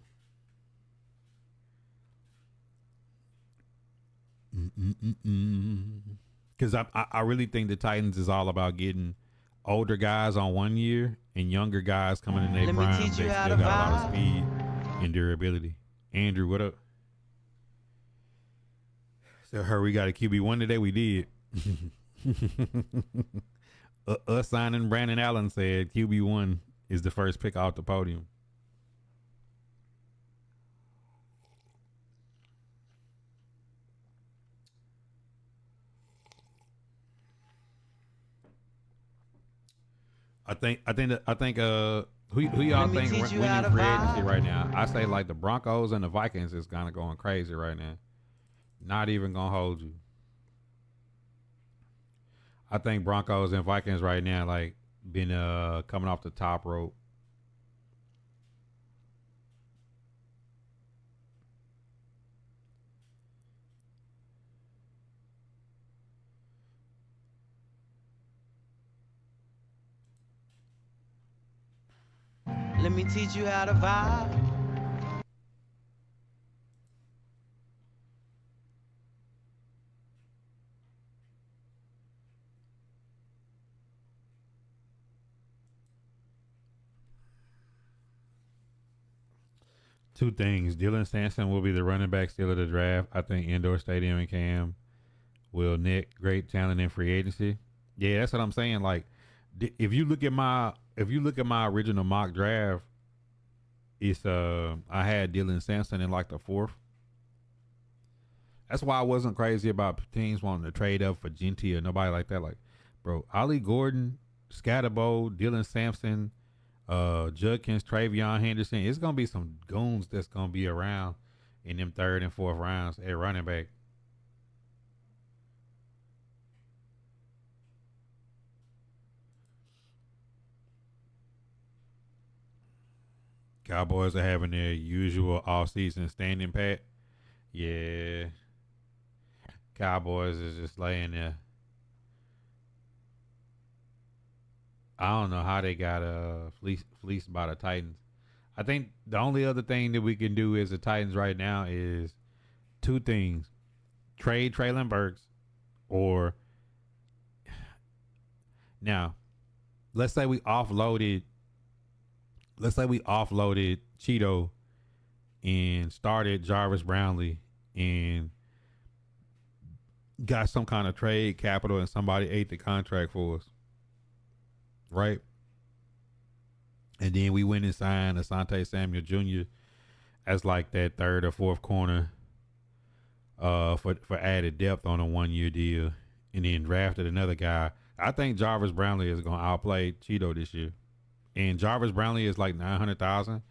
Because I really think the Titans is all about getting older guys on 1 year and younger guys coming in their prime. They still got a lot of speed and durability. Andrew, what up? So we got a QB1 today. We did. Us signing Brandon Allen said QB1 is the first pick off the podium. I think who y'all think winning free agency right now? I say like the Broncos and the Vikings is kind of going crazy right now. Not even gonna hold you. I think Broncos and Vikings right now like been coming off the top rope. Let me teach you how to vibe. Two things. Dylan Sampson will be the running back still of the draft. I think indoor stadium and Cam will net great talent in free agency. Yeah, that's what I'm saying. Like, if you look at my original mock draft, it's I had Dylan Sampson in like the fourth. That's why I wasn't crazy about teams wanting to trade up for Genty or nobody like that. Like, bro, Ollie Gordon, Scatterbo, Dylan Sampson, Judkins, Travion Henderson. It's gonna be some goons that's gonna be around in them third and fourth rounds at running back. Cowboys are having their usual off-season standing pat. Yeah. Cowboys is just laying there. I don't know how they got fleeced by the Titans. I think the only other thing that we can do as the Titans right now is two things. Trade Treylon Burks, or now let's say we offloaded Cheeto and started Jarvis Brownlee and got some kind of trade capital and somebody ate the contract for us. Right? And then we went and signed Asante Samuel Jr. as like that third or fourth corner. for added depth on a 1 year deal, and then drafted another guy. I think Jarvis Brownlee is gonna outplay Cheeto this year, and Jarvis Brownlee is like 900,000,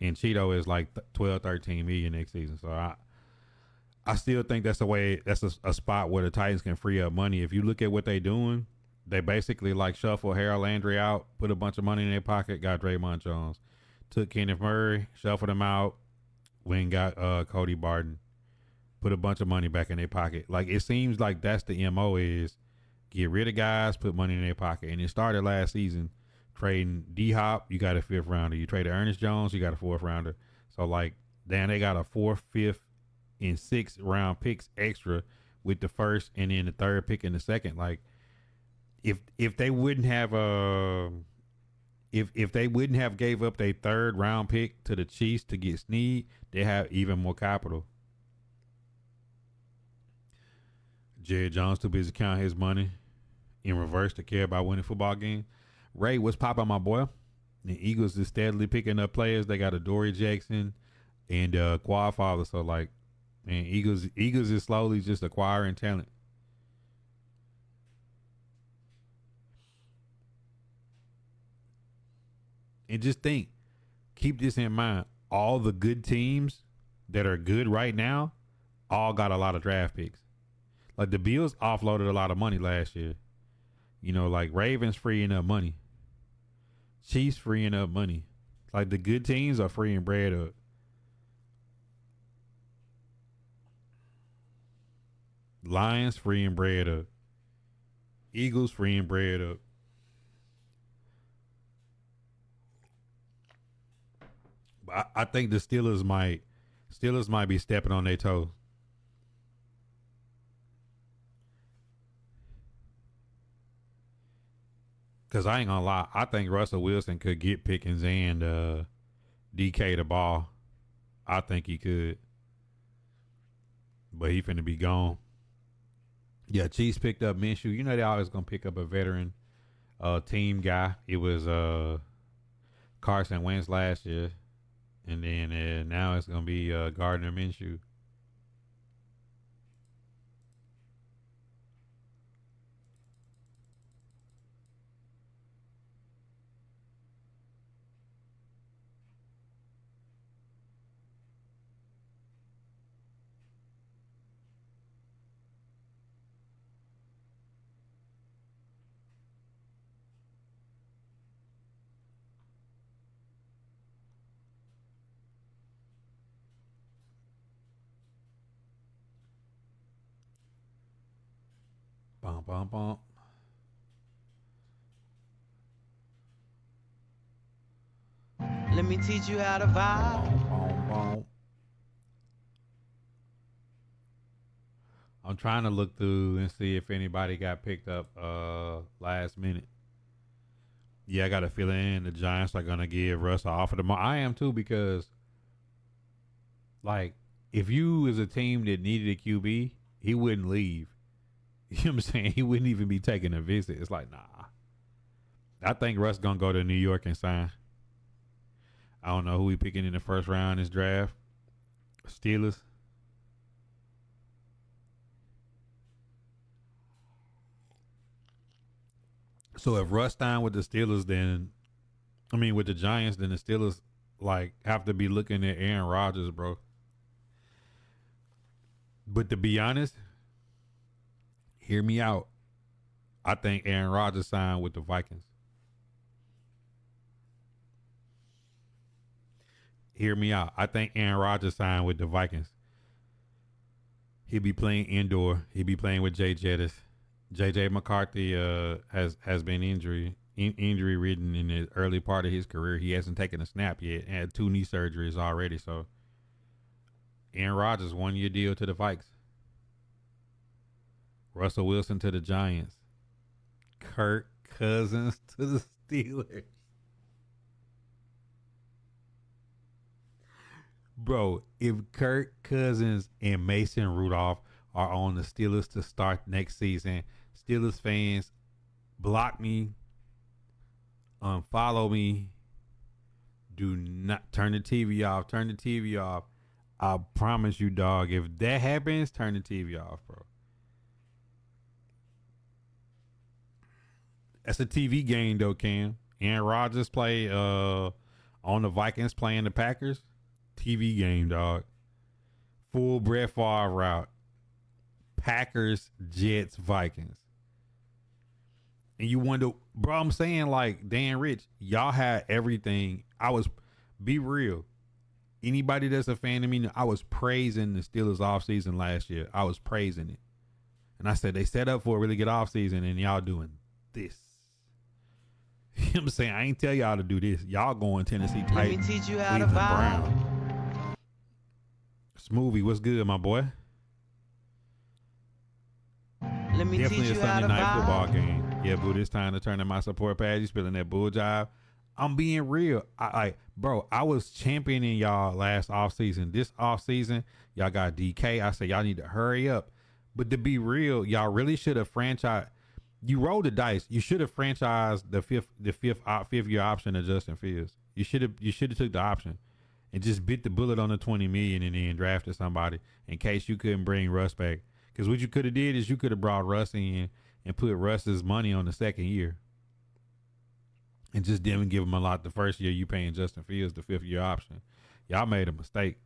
and Cheeto is like 12, 13 million next season. So I still think that's the way. That's a spot where the Titans can free up money. If you look at what they're doing, they basically like shuffle Harold Landry out, put a bunch of money in their pocket, got Draymond Jones, took Kenneth Murray, shuffled him out, went and got Cody Barton, put a bunch of money back in their pocket. Like, it seems like that's the MO is get rid of guys, put money in their pocket. And it started last season trading D-Hop, you got a 5th rounder. You traded Ernest Jones, you got a 4th rounder. So, like, damn, they got a 4th, 5th, and 6th round picks extra with the 1st and then the 3rd pick and the 2nd. Like, if they wouldn't have if they wouldn't have gave up their 3rd round pick to the Chiefs to get Snead, they have even more capital. Jerry Jones too busy counting his money in reverse to care about winning football games. Ray, what's popping, my boy? The Eagles is steadily picking up players. They got a Dory Jackson and Quad Father. So, like, man, Eagles is slowly just acquiring talent. And just think, keep this in mind. All the good teams that are good right now all got a lot of draft picks. Like, the Bills offloaded a lot of money last year. You know, like, Ravens freeing up money. Chiefs freeing up money. Like, the good teams are freeing bread up. Lions freeing bread up. Eagles freeing bread up. But I think the Steelers might be stepping on their toes. Cause I ain't gonna lie, I think Russell Wilson could get Pickens and DK the ball. I think he could, but he finna be gone. Yeah, Chiefs picked up Minshew. You know they always gonna pick up a veteran team guy. It was Carson Wentz last year, and then now it's gonna be Gardner Minshew. Bum, bum, bum. Let me teach you how to vibe. Bum, bum. I'm trying to look through and see if anybody got picked up last minute. Yeah, I got a feeling the Giants are gonna give Russ an offer tomorrow. I am too, because, like, if you was a team that needed a QB, he wouldn't leave. You know what I'm saying? He wouldn't even be taking a visit. It's like, nah. I think Russ gonna go to New York and sign. I don't know who he picking in the first round in this draft. Steelers. So if Russ signed with the Steelers, with the Giants, then the Steelers like have to be looking at Aaron Rodgers, bro. But to be honest, hear me out. I think Aaron Rodgers signed with the Vikings. Hear me out. I think Aaron Rodgers signed with the Vikings. He'll be playing indoor. He'll be playing with Jay Jettis. JJ McCarthy has been injury ridden in the early part of his career. He hasn't taken a snap yet. Had 2 knee surgeries already. So Aaron Rodgers, 1 year deal to the Vikes. Russell Wilson to the Giants. Kirk Cousins to the Steelers. Bro, if Kirk Cousins and Mason Rudolph are on the Steelers to start next season, Steelers fans, block me, unfollow me, do not turn the TV off. I promise you, dog, if that happens, turn the TV off, bro. That's a TV game, though, Cam. Aaron Rodgers play on the Vikings playing the Packers. TV game, dog. Full Brett Favre route. Packers, Jets, Vikings. And you wonder, bro, I'm saying, like, Dan Rich, y'all had everything. Be real. Anybody that's a fan of me, I was praising the Steelers offseason last year. I was praising it. And I said, they set up for a really good offseason, and y'all doing this. You know what I'm saying? I ain't tell y'all to do this. Y'all going Tennessee Let me Titans. teach you how to Cleveland vibe. Brown. Smoothie, what's good, my boy? Let me Definitely teach a you how Sunday to night vibe. football game. Yeah, boo, it's time to turn in my support page. You spilling that bull jive. I'm being real. I was championing y'all last offseason. This offseason, y'all got DK. I said y'all need to hurry up. But to be real, y'all really should have franchised. You rolled the dice. You should have franchised the fifth year option of Justin Fields. You should have took the option and just bit the bullet on the $20 million and then drafted somebody in case you couldn't bring Russ back. Because what you could have did is you could have brought Russ in and put Russ's money on the second year. And just didn't give him a lot the first year you paying Justin Fields the fifth year option. Y'all made a mistake.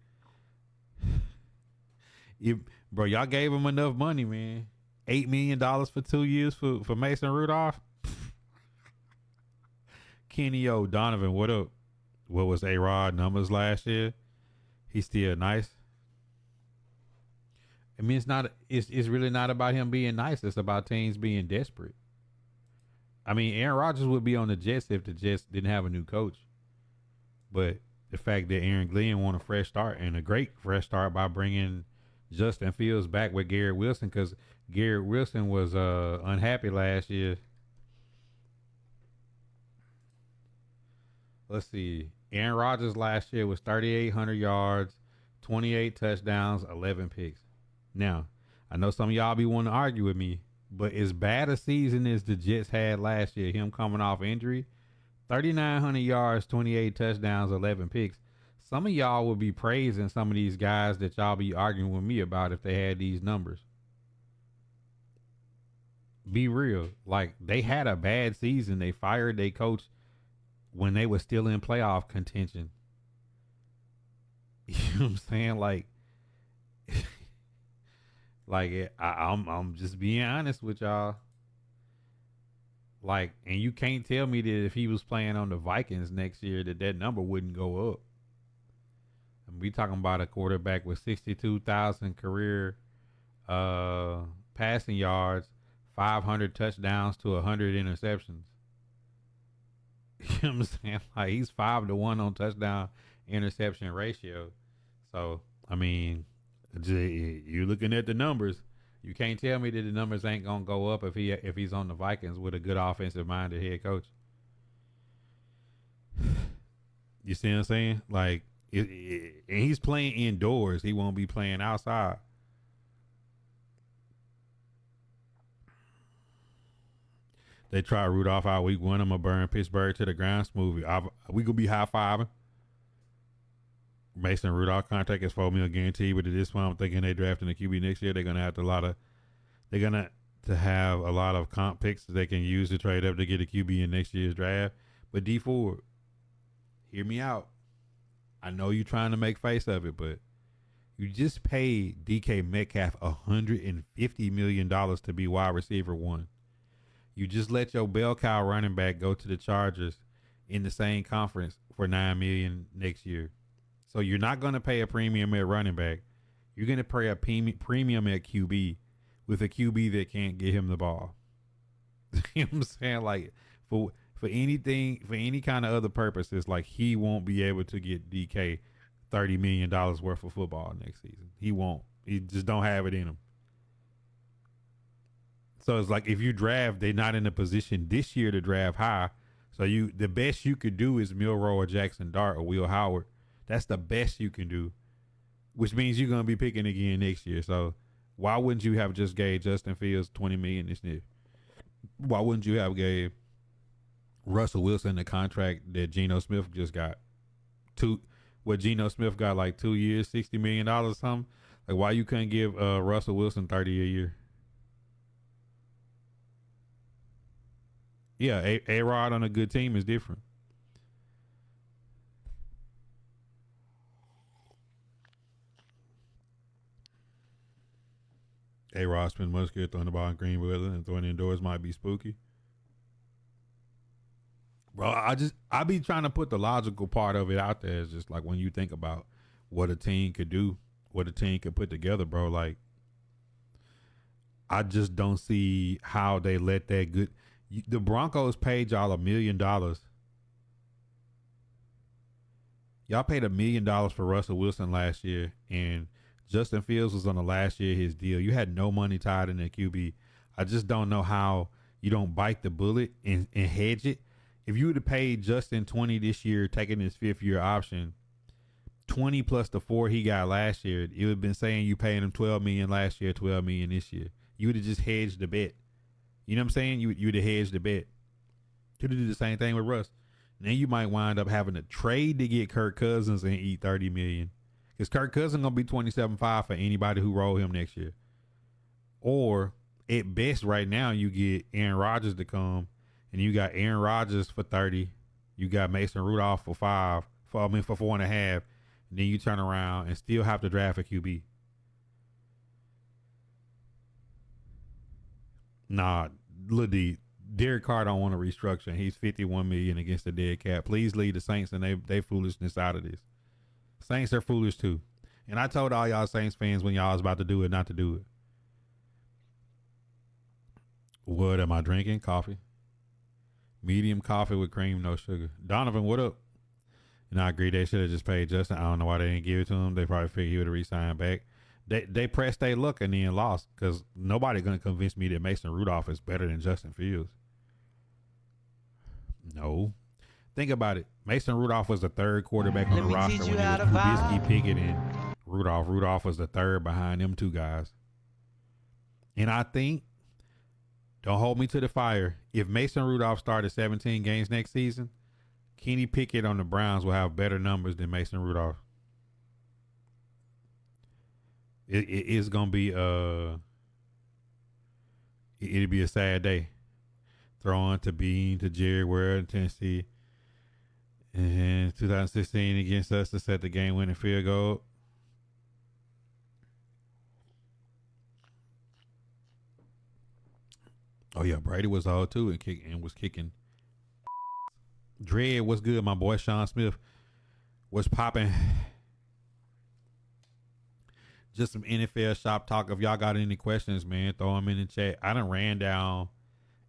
Bro, y'all gave him enough money, man. $8 million for 2 years for Mason Rudolph. Kenny O'Donovan, what up? What was A-Rod numbers last year? He's still nice. I mean, it's really not about him being nice. It's about teams being desperate. I mean, Aaron Rodgers would be on the Jets if the Jets didn't have a new coach. But the fact that Aaron Glenn want a fresh start, and a great fresh start by bringing Justin Fields back with Garrett Wilson, because Garrett Wilson was unhappy last year. Let's see. Aaron Rodgers last year was 3,800 yards, 28 touchdowns, 11 picks. Now, I know some of y'all be wanting to argue with me, but as bad a season as the Jets had last year, him coming off injury, 3,900 yards, 28 touchdowns, 11 picks. Some of y'all would be praising some of these guys that y'all be arguing with me about if they had these numbers. Be real. Like, they had a bad season. They fired their coach when they were still in playoff contention. You know what I'm saying? I'm just being honest with y'all. Like, and you can't tell me that if he was playing on the Vikings next year that number wouldn't go up. And we talking about a quarterback with 62,000 career passing yards, 500 touchdowns to 100 interceptions. You know what I'm saying? Like, he's 5-1 on touchdown interception ratio. So, I mean, you're looking at the numbers. You can't tell me that the numbers ain't gonna go up if he's on the Vikings with a good offensive minded head coach. You see what I'm saying? Like, and he's playing indoors. He won't be playing outside. They try Rudolph out week 1. I'm gonna burn Pittsburgh to the ground. Smoothie. We gonna be high fiving. Mason Rudolph contract is $4 million guaranteed, but at this point, I'm thinking they drafting a QB next year. They're gonna have to have a lot of comp picks that they can use to trade up to get a QB in next year's draft. But D Ford, hear me out. I know you're trying to make face of it, but you just paid DK Metcalf $150 million to be wide receiver 1. You just let your bell cow running back go to the Chargers in the same conference for $9 million next year. So you're not going to pay a premium at running back. You're going to pay a premium at QB with a QB that can't get him the ball. You know what I'm saying? Like, for anything, for any kind of other purposes, like, he won't be able to get DK $30 million worth of football next season. He won't. He just don't have it in him. So it's like, if you draft, they're not in a position this year to draft high. So the best you could do is Milroe or Jackson Dart or Will Howard. That's the best you can do, which means you're going to be picking again next year. So why wouldn't you have just gave Justin Fields $20 million this year? Why wouldn't you have gave Russell Wilson the contract that Geno Smith just got? what Geno Smith got like 2 years, $60 million or something. Like why you couldn't give Russell Wilson 30 a year? Yeah, A-Rod on a good team is different. A-Rod spent much good throwing the ball in green weather and throwing indoors might be spooky. Bro, I be trying to put the logical part of it out there. It's just like when you think about what a team could do, what a team could put together, bro. Like, I just don't see how they let that good. The Broncos paid y'all $1 million. Y'all paid $1 million for Russell Wilson last year, and Justin Fields was on the last year of his deal. You had no money tied in the QB. I just don't know how you don't bite the bullet and hedge it. If you would have paid Justin 20 this year, taking his 5th year option, 20 plus the 4 he got last year, it would have been saying you paying him $12 million last year, $12 million this year. You would have just hedged the bet. You know what I'm saying? You would have hedged the bet. You would do the same thing with Russ. And then you might wind up having to trade to get Kirk Cousins and eat $30 million. Because Kirk Cousins gonna be 27.5 for anybody who roll him next year. Or at best, right now you get Aaron Rodgers to come, and you got Aaron Rodgers for 30. You got Mason Rudolph for 4.5. And then you turn around and still have to draft a QB. Nah, Lil D, Derek Carr don't want to restructure. He's $51 million against the dead cap. Please leave the Saints and they foolishness out of this. Saints are foolish too. And I told all y'all Saints fans when y'all was about to do it, not to do it. What am I drinking? Coffee. Medium coffee with cream, no sugar. Donovan, what up? And I agree they should have just paid Justin. I don't know why they didn't give it to him. They probably figured he would have re-signed back. They pressed their luck and then lost because nobody going to convince me that Mason Rudolph is better than Justin Fields. No. Think about it. Mason Rudolph was the 3rd quarterback on the roster when it was Trubisky, Pickett, and Rudolph. Rudolph was the 3rd behind them 2 guys. And I think, don't hold me to the fire, if Mason Rudolph started 17 games next season, Kenny Pickett on the Browns will have better numbers than Mason Rudolph. It's gonna be it'll be a sad day. Throwing to Bean, to Jerry Ware in Tennessee in 2016 against us to set the game-winning field goal. Oh yeah, Brady was old too and was kicking. Dread, what's good? My boy Sean Smith was popping. Just some NFL shop talk. If y'all got any questions, man, throw them in the chat. I done ran down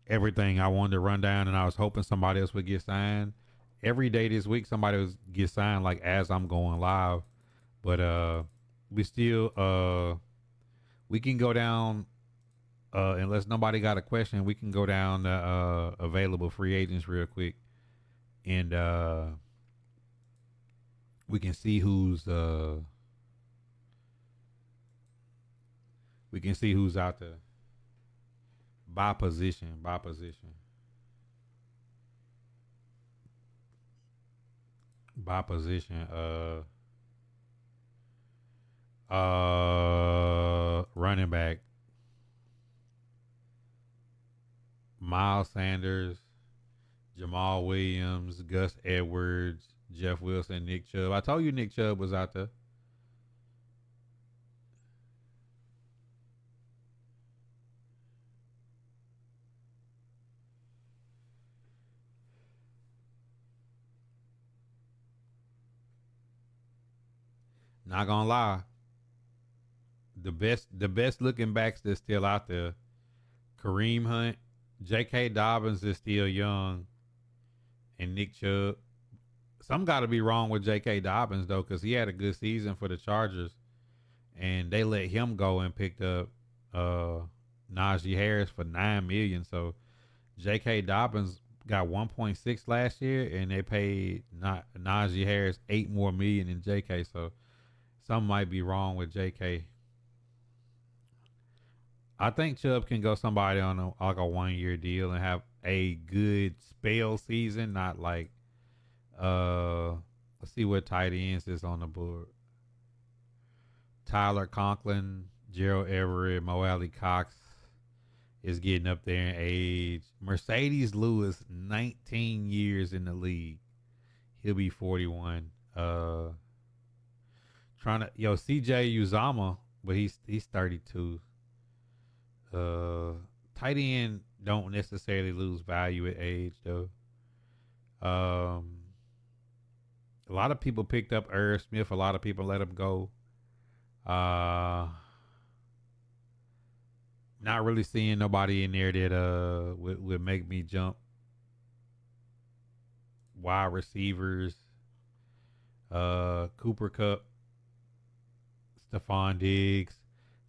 everything I wanted to run down, and I was hoping somebody else would get signed. Every day this week, somebody was get signed, like as I'm going live. But we still we can go down unless nobody got a question. We can go down available free agents real quick, and we can see who's out there by position. Running back, Miles Sanders, Jamal Williams, Gus Edwards, Jeff Wilson, Nick Chubb. I told you Nick Chubb was out there. Not gonna lie, the best looking backs that's still out there, Kareem Hunt, J.K. Dobbins is still young, and Nick Chubb. Some got to be wrong with J.K. Dobbins though, because he had a good season for the Chargers, and they let him go and picked up Najee Harris for $9 million. So J.K. Dobbins got 1.6 last year, and they paid Najee Harris $8 more million than J.K. So something might be wrong with J.K. I think Chubb can go somebody on a 1-year deal and have a good spell season, not like Let's see what tight ends is on the board. Tyler Conklin, Gerald Everett, Mo Alley Cox is getting up there in age. Mercedes Lewis, 19 years in the league. He'll be 41. CJ Uzama, but he's 32. Tight end don't necessarily lose value at age though. A lot of people picked up Irv Smith. A lot of people let him go. Not really seeing nobody in there that would make me jump. Wide receivers, Cooper Kupp, Stephon Diggs,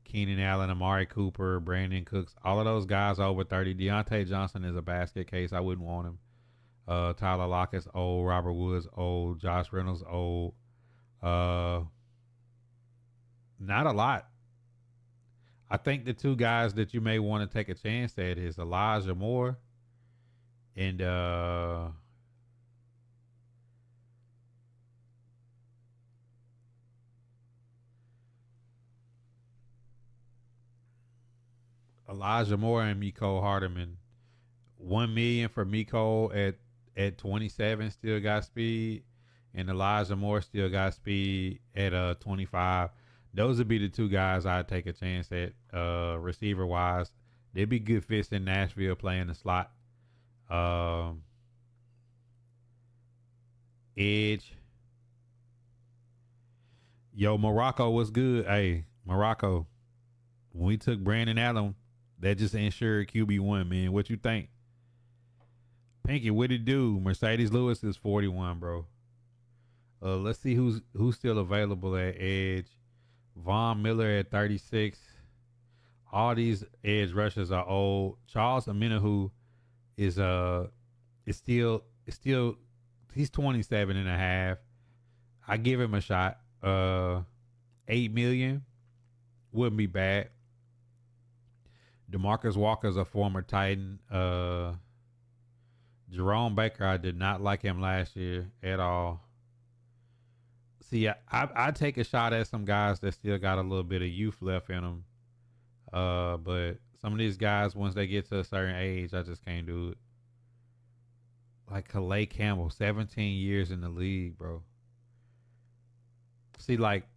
Keenan Allen, Amari Cooper, Brandon Cooks, all of those guys over 30. Deontay Johnson is a basket case. I wouldn't want him. Tyler Lockett's old, Robert Woods old, Josh Reynolds old. Not a lot. I think the two guys that you may want to take a chance at is Elijah Moore and Mecole Hardman. $1 million for Mecole at 27 still got speed, and Elijah Moore still got speed at 25. Those would be the two guys I'd take a chance at receiver wise. They'd be good fits in Nashville playing the slot. Edge. Yo, Morocco was good. Hey, Morocco. When we took Brandon Allen, that just ensured QB1, man. What you think? Pinky, what it do? Mercedes Lewis is 41, bro. Let's see who's still available at edge. Von Miller at 36. All these edge rushers are old. Charles Omenihu is still he's 27 and a half. I give him a shot. $8 million wouldn't be bad. DeMarcus Walker's a former Titan. Jerome Baker, I did not like him last year at all. See, I take a shot at some guys that still got a little bit of youth left in them. But some of these guys, once they get to a certain age, I just can't do it. Like Calais Campbell, 17 years in the league, bro. See, like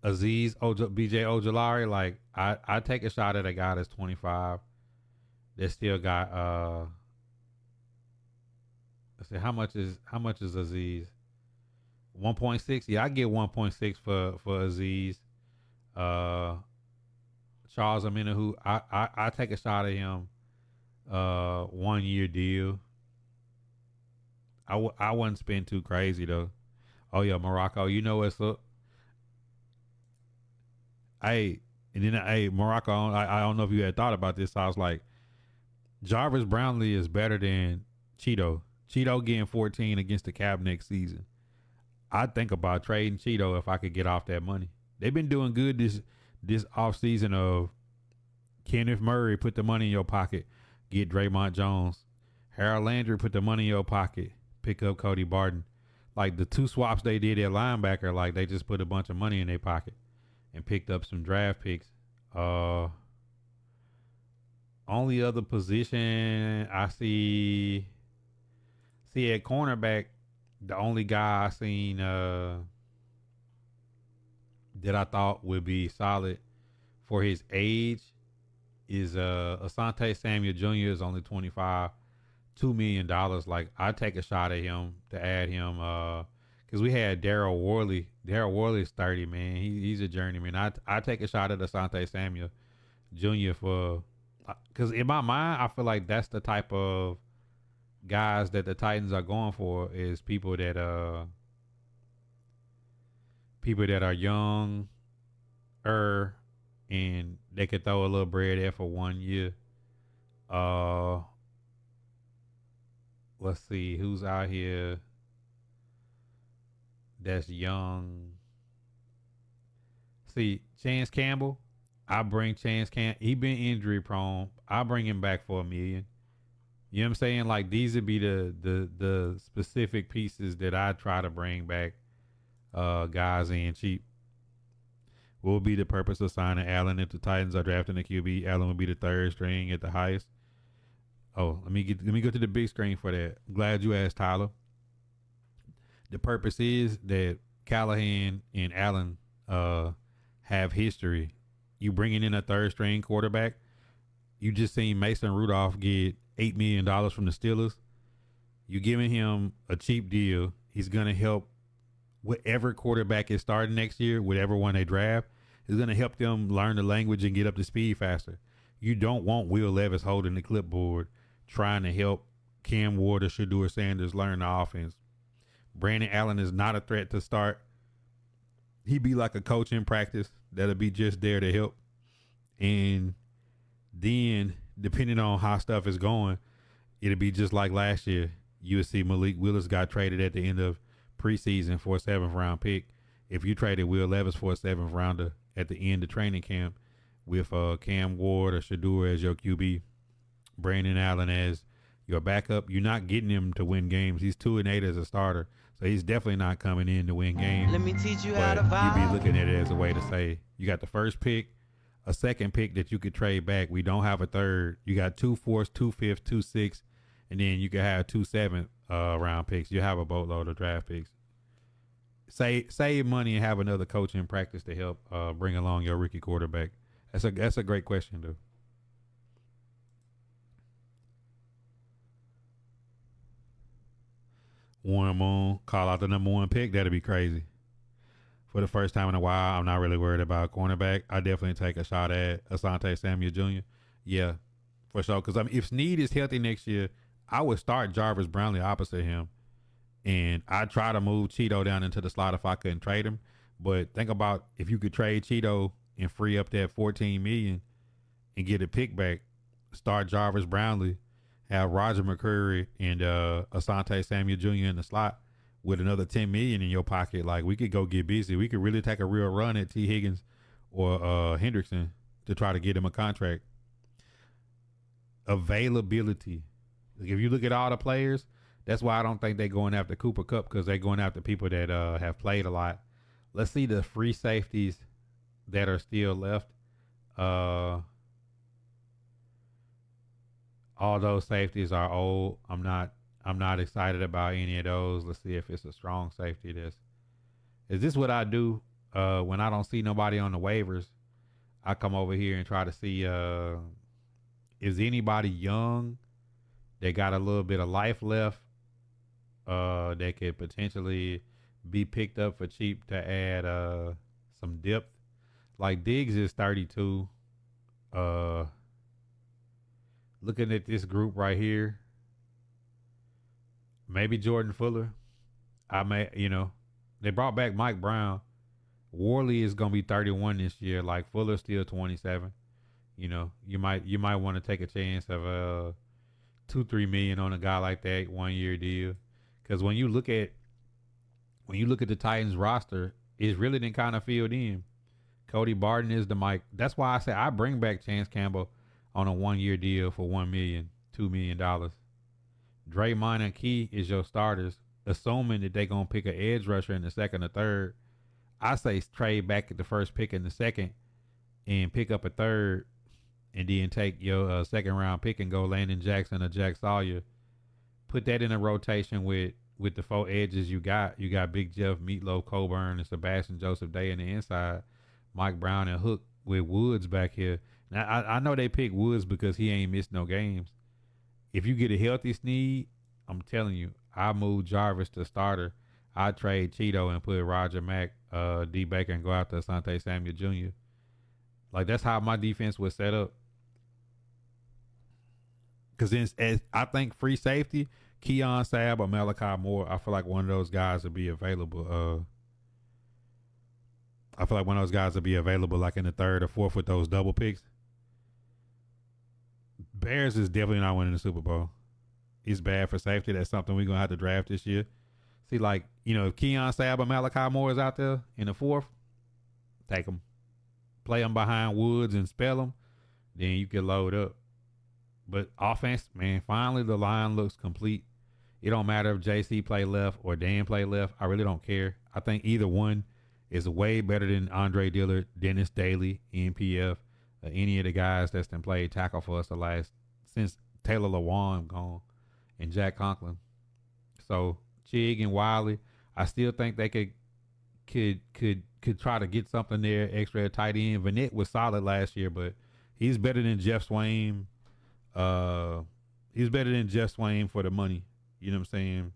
BJ Ojolari, like I take a shot at a guy that's 25 that still got let's see, how much is Aziz? 1.6. Yeah, I get 1.6 for Aziz. Charles Omenihu, I take a shot at him. 1 year deal. I wouldn't spend too crazy though. Oh yeah, Morocco, you know what's up. Hey, and then Morocco, I don't know if you had thought about this. So I was like, Jarvis Brownlee is better than Cheeto. Cheeto getting 14 against the Cab next season. I'd think about trading Cheeto if I could get off that money. They've been doing good this offseason of Kenneth Murray, put the money in your pocket, get Draymond Jones. Harold Landry, put the money in your pocket, pick up Cody Barton. Like the two swaps they did at linebacker, like they just put a bunch of money in their pocket and picked up some draft picks. Only other position I see at cornerback, the only guy I seen that I thought would be solid for his age is Asante Samuel Jr. is only 25, $2 million. Like I take a shot at him to add him because we had Daryl Worley. Daryl Worley's 30, man. He's a journeyman. I take a shot at Asante Samuel Jr. for because in my mind I feel like that's the type of guys that the Titans are going for is people that are young and they could throw a little bread there for 1 year. Let's see who's out here that's young. See, Chance Campbell. I bring Chance Campbell. He been injury prone. I bring him back for $1 million. You know what I'm saying? Like these would be the specific pieces that I try to bring back guys in cheap. What will be the purpose of signing Allen if the Titans are drafting a QB? Allen will be the third string at the highest. Oh, let me go to the big screen for that. I'm glad you asked, Tyler. The purpose is that Callahan and Allen have history. You bringing in a third string quarterback. You just seen Mason Rudolph get $8 million from the Steelers. You giving him a cheap deal. He's gonna help whatever quarterback is starting next year, whatever one they draft, is gonna help them learn the language and get up to speed faster. You don't want Will Levis holding the clipboard trying to help Cam Ward or Shedeur Sanders learn the offense. Brandon Allen is not a threat to start. He'd be like a coach in practice that'll be just there to help. And then, depending on how stuff is going, it'll be just like last year. You would see Malik Willis got traded at the end of preseason for a 7th round pick. If you traded Will Levis for a 7th rounder at the end of training camp with Cam Ward or Shedeur as your QB, Brandon Allen as your backup, you're not getting him to win games. He's 2-8 as a starter, so he's definitely not coming in to win games. Let me teach you how to But vibe. you'd be looking at it as a way to say you got the first pick, a second pick that you could trade back. We don't have a third. You got 2 4s, 2 5s, 2 6, and then you could have 2 7th round picks. You have a boatload of draft picks. Save money and have another coach in practice to help bring along your rookie quarterback. That's a great question, dude. Warren Moon, call out the number 1 pick. That'd be crazy. For the first time in a while, I'm not really worried about cornerback. I definitely take a shot at Asante Samuel Jr. Yeah, for sure. Because if Snead is healthy next year, I would start Jarvis Brownlee opposite him. And I'd try to move Cheeto down into the slot if I couldn't trade him. But think about if you could trade Cheeto and free up that $14 million and get a pick back, start Jarvis Brownlee, have Roger McCreary and Asante Samuel Jr. in the slot with another $10 million in your pocket. Like, we could go get busy. We could really take a real run at T. Higgins or Hendrickson to try to get him a contract. Availability. Like, if you look at all the players, that's why I don't think they're going after Cooper Kupp, because they're going after people that have played a lot. Let's see the free safeties that are still left. All those safeties are old. I'm not excited about any of those. Let's see if it's a strong safety. Is this what I do when I don't see nobody on the waivers? I come over here and try to see is anybody young that got a little bit of life left that could potentially be picked up for cheap to add some depth. Like Diggs is 32. Looking at this group right here, maybe Jordan Fuller. They brought back Mike Brown. Worley is gonna be 31 this year. Like, Fuller's still 27. You might want to take a chance of $2-3 million on a guy like that, 1 year deal. Because when you look at the Titans roster, it's really been kind of filled in. Cody Barton is the Mike. That's why I say I bring back Chance Campbell on a 1 year deal for $1 million, $2 million. Draymond and Key is your starters, assuming that they're gonna pick an edge rusher in the second or third. I say trade back at the first pick in the second and pick up a third, and then take your second round pick and go Landon Jackson or Jack Sawyer. Put that in a rotation with the 4 edges you got. You got Big Jeff, Meatloaf, Coburn, and Sebastian Joseph Day in the inside. Mike Brown and Hook with Woods back here. Now, I know they picked Woods because he ain't missed no games. If you get a healthy Snead, I'm telling you, I move Jarvis to starter. I trade Cheeto and put Roger Mack, D. Baker, and go after Asante Samuel Jr. Like, that's how my defense was set up. Because I think free safety, Keon Sabb or Malachi Moore, I feel like one of those guys would be available. Like in the third or fourth with those double picks. Bears is definitely not winning the Super Bowl. It's bad for safety. That's something we're going to have to draft this year. See, if Keon Sabb or Malachi Moore is out there in the fourth, take them. Play them behind Woods and spell them. Then you can load up. But offense, man, finally the line looks complete. It don't matter if JC play left or Dan play left. I really don't care. I think either one is way better than Andre Dillard, Dennis Daly, NPF, any of the guys that's been played tackle for us since Taylor Lewan gone and Jack Conklin. So Chig and Wiley, I still think they could try to get something there extra at tight end. Vanette was solid last year, but he's better than Jeff Swain. He's better than Jeff Swain for the money. You know what I'm saying?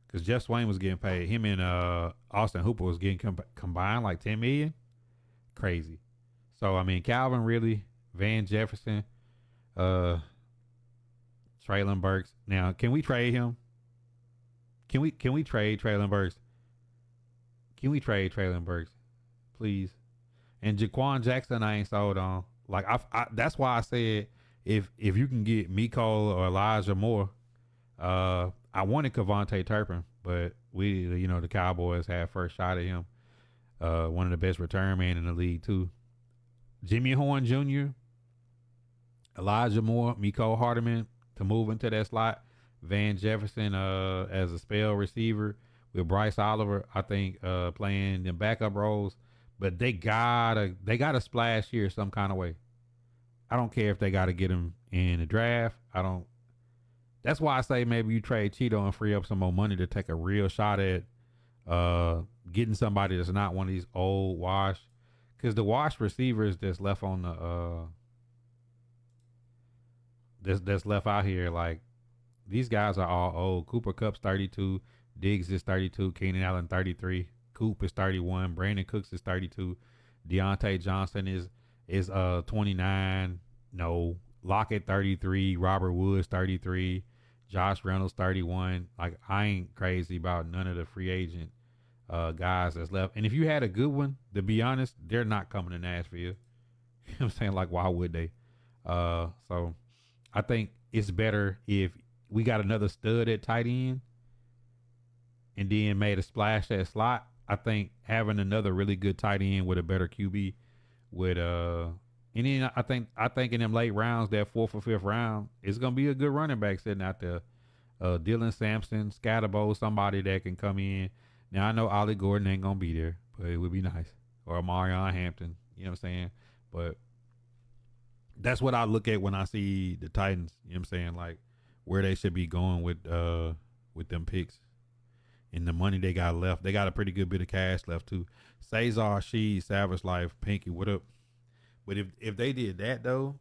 Because Jeff Swain was getting paid. Him and Austin Hooper was getting combined like $10 million. Crazy. So I mean, Calvin Ridley, Van Jefferson, Traylon Burks. Now, can we trade him? Can we trade Traylon Burks? Can we trade Traylon Burks, please? And Jaquan Jackson, I ain't sold on. Like I that's why I said if you can get Miko or Elijah Moore, I wanted Kevontae Turpin, but the Cowboys had first shot at him. One of the best return men in the league too. Jimmy Horn Jr., Elijah Moore, Miko Hardeman to move into that slot. Van Jefferson as a spell receiver with Bryce Oliver, I think playing in backup roles. But they gotta splash here some kind of way. I don't care if they gotta get him in the draft. That's why I say maybe you trade Cheeto and free up some more money to take a real shot at getting somebody that's not one of these old wash. Because the wash receivers that's left on the that's left out here, like these guys are all old. Cooper Kupp's 32, Diggs is 32, Keenan Allen 33, Coop is 31, Brandon Cooks is 32, Deontay Johnson is 29. No, Lockett 33, Robert Woods 33, Josh Reynolds 31. Like I ain't crazy about none of the free agent guys that's left. And if you had a good one, to be honest, they're not coming to Nashville. You know what I'm saying? Like, why would they? So I think it's better if we got another stud at tight end and then made a splash at slot. I think having another really good tight end with a better QB would and then I think in them late rounds, that 4th or 5th round, it's gonna be a good running back sitting out there. Dylan Sampson, Scatterbo, somebody that can come in. Now I know Ollie Gordon ain't gonna be there, but it would be nice. Or Marion Hampton, you know what I'm saying? But that's what I look at when I see the Titans, you know what I'm saying? Like where they should be going with them picks. And the money they got left. They got a pretty good bit of cash left too. Cesar, Sheed, Savage Life, Pinky, what up? But if they did that though,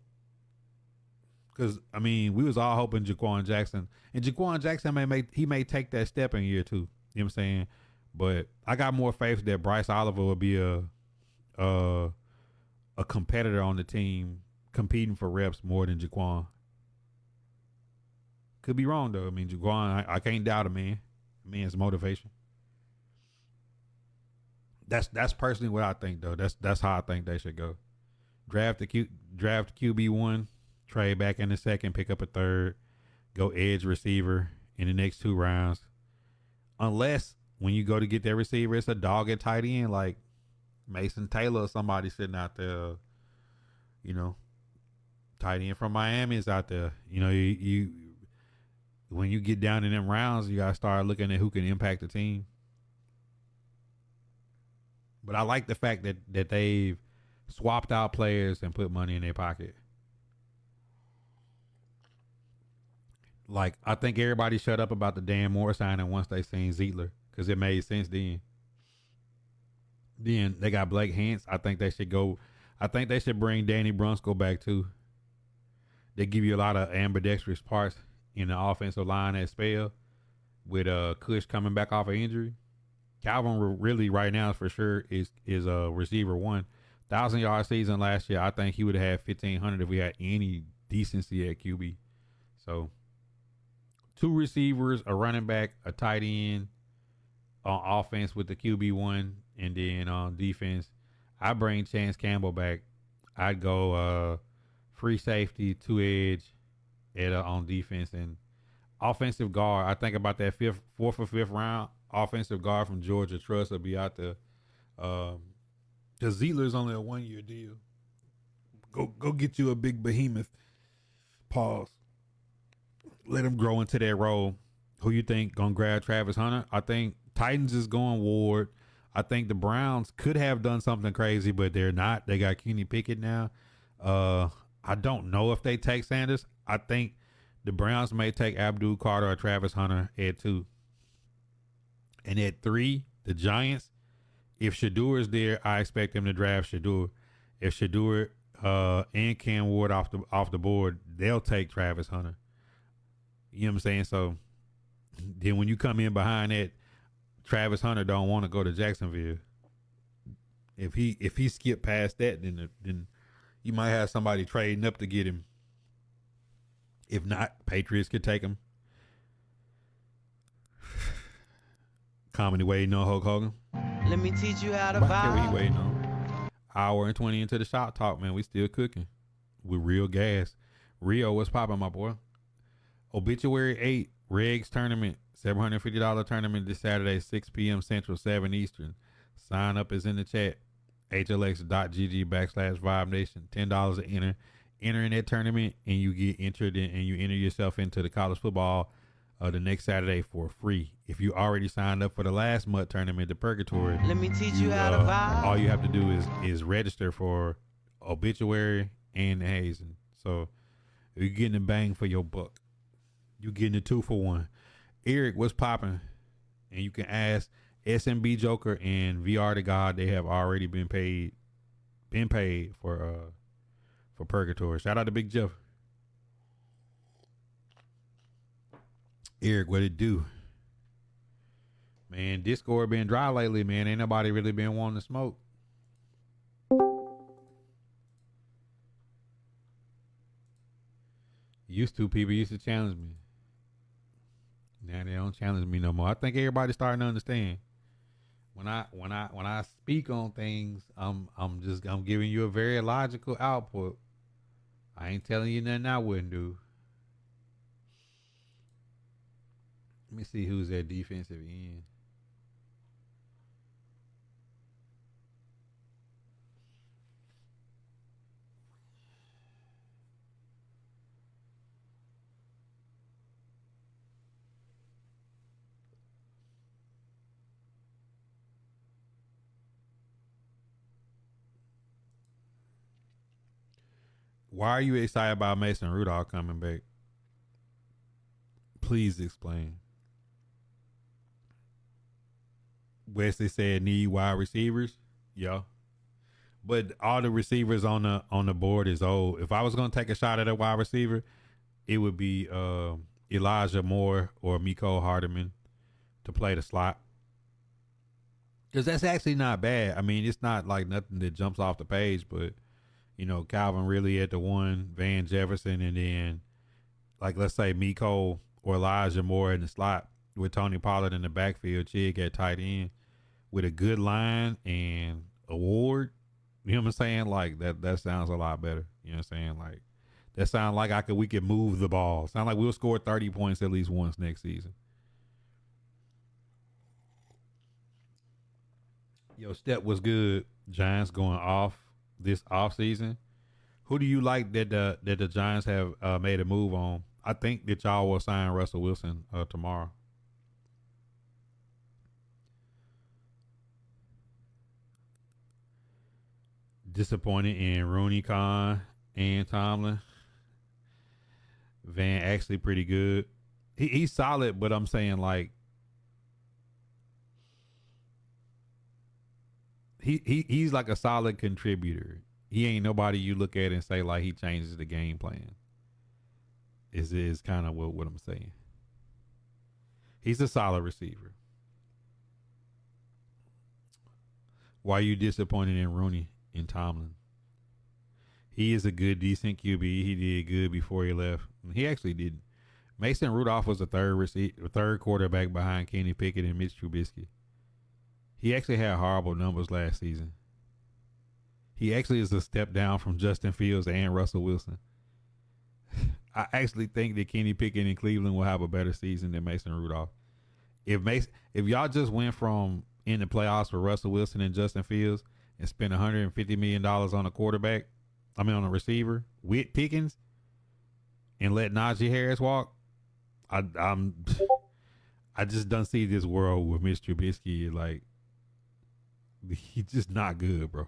because I mean we was all hoping Jaquan Jackson, and Jaquan Jackson may take that step in year 2. You know what I'm saying? But I got more faith that Bryce Oliver will be a competitor on the team, competing for reps more than Jaquan. Could be wrong though. I mean Jaquan, I can't doubt a man's motivation. That's personally what I think though. That's how I think they should go. Draft QB1, trade back in the 2nd, pick up a 3rd, go edge receiver in the next 2 rounds. Unless when you go to get that receiver, it's a dog at tight end like Mason Taylor or somebody sitting out there. Tight end from Miami is out there. You when you get down in them rounds, you gotta start looking at who can impact the team. But I like the fact that they've swapped out players and put money in their pocket. Like, I think everybody shut up about the Dan Moore signing once they seen Zietler because it made sense then. Then they got Blake Hance. I think they should bring Danny Brunskill back too. They give you a lot of ambidextrous parts in the offensive line at spell with Kush coming back off of injury. Calvin really right now for sure is a receiver 1. 1,000-yard season last year. I think he would have had 1,500 if we had any decency at QB. So 2 receivers, a running back, a tight end on offense with the QB1, and then on defense, I bring Chance Campbell back. I'd go free safety, 2 edge on defense, and offensive guard. I think about that 4th or 5th round offensive guard from Georgia. Truss will be out there. Because Zietler's only a 1-year deal. Go get you a big behemoth. Pause. Let him grow into that role. Who you think gonna grab Travis Hunter? I think Titans is going Ward. I think the Browns could have done something crazy, but they're not. They got Kenny Pickett now. I don't know if they take Sanders. I think the Browns may take Abdul Carter or Travis Hunter at 2. And at 3, the Giants, if Shador is there, I expect them to draft Shador. If Shador and Cam Ward off the board, they'll take Travis Hunter. You know what I'm saying? So then when you come in behind that, Travis Hunter don't want to go to Jacksonville. If he skipped past that, then you might have somebody trading up to get him. If not, Patriots could take him. Comedy waiting on Hulk Hogan. Let me teach you how to I care what he vibe. waiting on. Hour and 20 into the shot talk, man. We still cooking with real gas. Rio, what's popping, my boy? Obituary 8, Regs tournament, $750 tournament this Saturday, 6 p.m. Central, 7 Eastern. Sign up is in the chat. HLX.GG/Vibe Nation. $10 to enter. Enter in that tournament and you get entered in, and you enter yourself into the college football the next Saturday for free. If you already signed up for the last MUT tournament, the Purgatory, Let me teach you how to vibe. all you have to do is register for Obituary and Hazen. So you're getting a bang for your buck. You're getting a 2 for 1. Eric, what's popping? And you can ask SMB Joker and VR the God. They have already been paid for Purgatory. Shout out to Big Jeff. Eric, what it do? Man, Discord been dry lately, man. Ain't nobody really been wanting to smoke. People used to challenge me. Now they don't challenge me no more. I think everybody's starting to understand. When I speak on things, I'm giving you a very logical output. I ain't telling you nothing I wouldn't do. Let me see who's at defensive end. Why are you excited about Mason Rudolph coming back? Please explain. Wesley said need wide receivers. Yeah. But all the receivers on the board is old. If I was gonna take a shot at a wide receiver, it would be Elijah Moore or Mecole Hardman to play the slot. Because that's actually not bad. I mean, it's not like nothing that jumps off the page, but you know, Calvin Ridley at the 1, Van Jefferson, and then like let's say Mecole or Elijah Moore in the slot with Tony Pollard in the backfield, Chig at tight end with a good line and a Ward. You know what I'm saying? Like that sounds a lot better. You know what I'm saying? Like that sounds like we could move the ball. Sound like we'll score 30 points at least once next season. Yo, Step was good. Giants going off this off season. Who do you like that the Giants have made a move on? I think that y'all will sign Russell Wilson tomorrow. Disappointed in Rooney, Khan, and Tomlin. Van actually pretty good. He's solid, but I'm saying like he's like a solid contributor. He ain't nobody you look at and say like he changes the game plan. Is kind of what I'm saying. He's a solid receiver. Why are you disappointed in Rooney and Tomlin? He is a good, decent QB. He did good before he left. He actually did. Mason Rudolph was the third quarterback behind Kenny Pickett and Mitch Trubisky. He actually had horrible numbers last season. He actually is a step down from Justin Fields and Russell Wilson. I actually think that Kenny Pickett in Cleveland will have a better season than Mason Rudolph. If y'all just went from in the playoffs for Russell Wilson and Justin Fields and spent $150 million on a receiver with Pickens and let Najee Harris walk, I just don't see this world with Mitch Trubisky. Like, he's just not good, bro.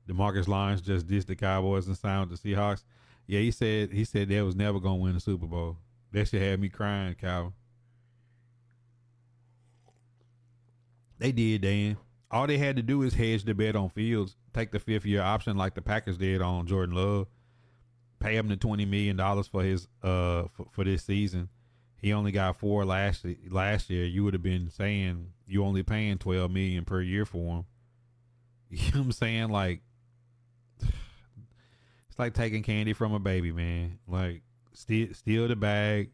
DeMarcus Lawrence just dissed the Cowboys and signed with the Seahawks. Yeah, he said they was never gonna win the Super Bowl. That shit had me crying, Calvin. They did, Dan. All they had to do is hedge the bet on Fields, take the 5th-year option like the Packers did on Jordan Love, pay him the $20 million for his for this season. He only got 4 last year. You would have been saying you only paying $12 million per year for him. You know what I'm saying? Like, it's like taking candy from a baby, man. Like, steal the bag.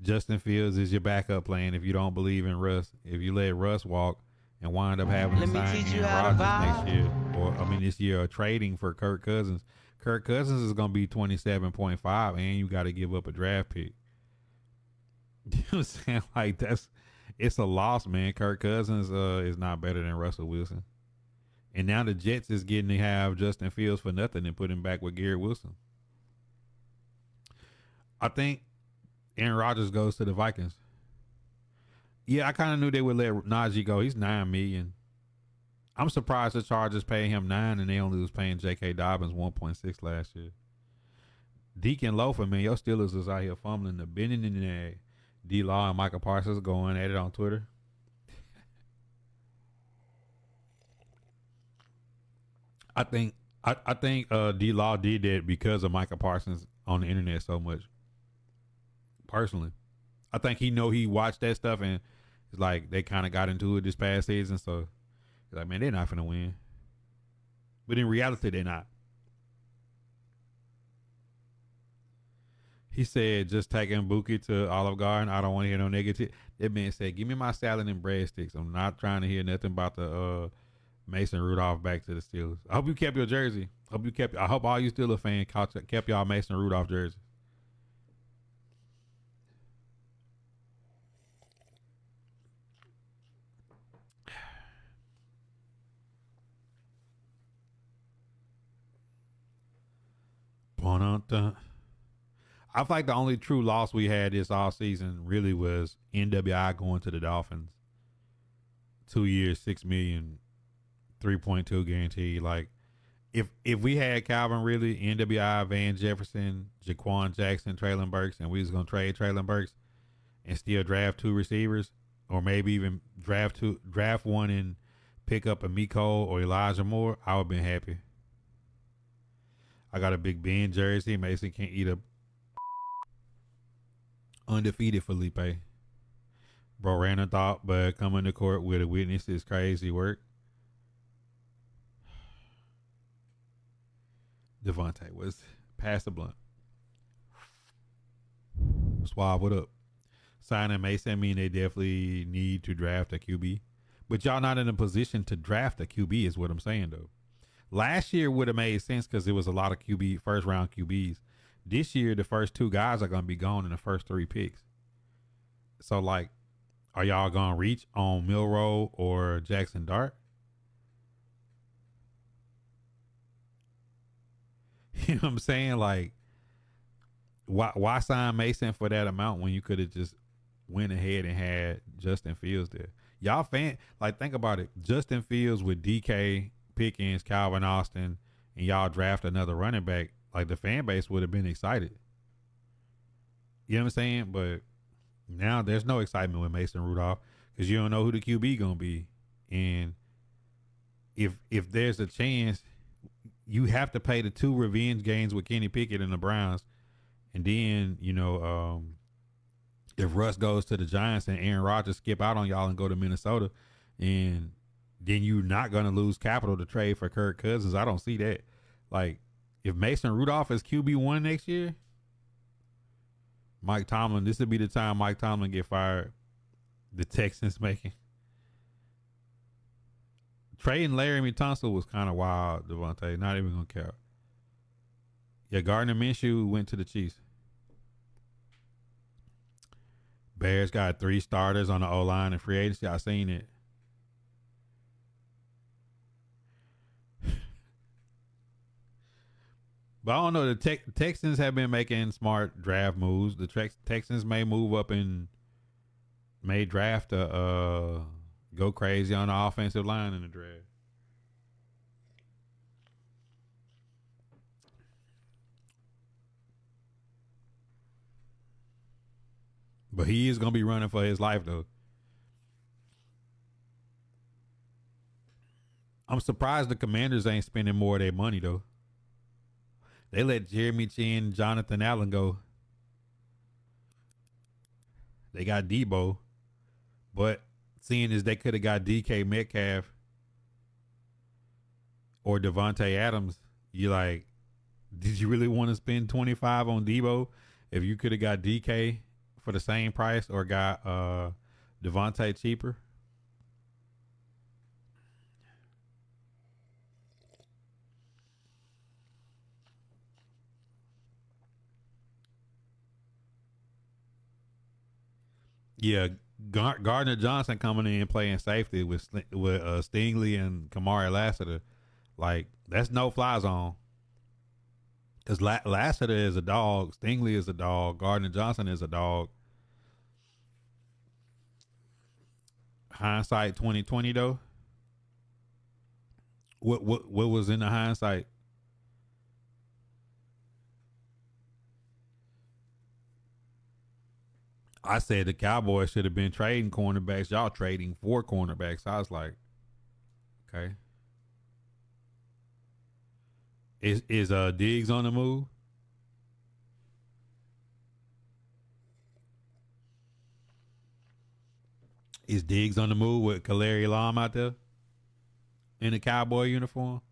Justin Fields is your backup plan if you don't believe in Russ. If you let Russ walk and wind up having to sign Aaron Rodgers next year, this year, or trading for Kirk Cousins. Kirk Cousins is going to be 27.5, and you got to give up a draft pick. You know what I'm saying? Like, it's a loss, man. Kirk Cousins is not better than Russell Wilson. And now the Jets is getting to have Justin Fields for nothing and put him back with Garrett Wilson. I think Aaron Rodgers goes to the Vikings. Yeah, I kind of knew they would let Najee go. He's $9 million. I'm surprised the Chargers pay him $9 million and they only was paying J.K. Dobbins $1.6 million last year. Deacon Loafer, man, your Steelers is out here fumbling the bending in the D-Law and Michael Parsons going at it on Twitter. I think D-Law did that because of Michael Parsons on the internet so much. Personally, I think he watched that stuff and it's like they kind of got into it this past season. So he's like, man, they're not finna win. But in reality, they're not. He said, just taking Buki to Olive Garden. I don't want to hear no negative. That man said, give me my salad and breadsticks. I'm not trying to hear nothing about the Mason Rudolph back to the Steelers. I hope you kept your jersey. I hope all you Steelers fans kept y'all Mason Rudolph jersey. I feel like the only true loss we had this off season really was NWI going to the Dolphins. 2 years, $6 million, 3.2 guaranteed. Like, if we had Calvin Ridley, NWI, Van Jefferson, Jaquan Jackson, Traylon Burks, and we was gonna trade Traylon Burks and still draft 2 receivers, or maybe even draft one and pick up a Miko or Elijah Moore, I would have been happy. I got a Big Ben jersey. Mason can't eat a undefeated Felipe. Bro ran a thought, but coming to court with a witness is crazy work. Devontae was pass the blunt. Swab, what up? Signing Mason mean they definitely need to draft a QB. But y'all not in a position to draft a QB is what I'm saying, though. Last year would have made sense because it was a lot of first round QBs. This year, the first 2 guys are going to be gone in the first 3 picks. So, like, are y'all going to reach on Milroe or Jackson Dart? You know what I'm saying? Like, why sign Mason for that amount when you could have just went ahead and had Justin Fields there? Y'all think about it. Justin Fields with DK, Pickens, Calvin Austin, and y'all draft another running back. Like, the fan base would have been excited. You know what I'm saying? But now there's no excitement with Mason Rudolph because you don't know who the QB gonna be. And if there's a chance, you have to pay the 2 revenge games with Kenny Pickett and the Browns. And then, if Russ goes to the Giants and Aaron Rodgers skip out on y'all and go to Minnesota, and then you're not going to lose capital to trade for Kirk Cousins. I don't see that. Like, if Mason Rudolph is QB1 next year, Mike Tomlin, this would be the time Mike Tomlin get fired. The Texans making. Trading Laramie Tunsil was kind of wild, Devontae. Not even going to count. Yeah, Gardner Minshew went to the Chiefs. Bears got 3 starters on the O-line and free agency. I seen it. But I don't know. The Texans have been making smart draft moves. The Texans may move up and may draft a go crazy on the offensive line in the draft. But he is gonna be running for his life though. I'm surprised the Commanders ain't spending more of their money though. They let Jeremy Chin and Jonathan Allen go. They got Debo, but seeing as they could have got DK Metcalf or Devontae Adams, you like, did you really want to spend 25 on Debo if you could have got DK for the same price or got Devontae cheaper? Yeah, Gardner Johnson coming in and playing safety with Stingley and Kamari Lassiter, like that's no fly zone. Because Lassiter is a dog, Stingley is a dog, Gardner Johnson is a dog. Hindsight 2020 though. What was in the hindsight? I said the Cowboys should have been trading cornerbacks. Y'all trading 4 cornerbacks. I was like, okay. Is Diggs on the move? Is Diggs on the move with Kalari Lam out there in a Cowboy uniform?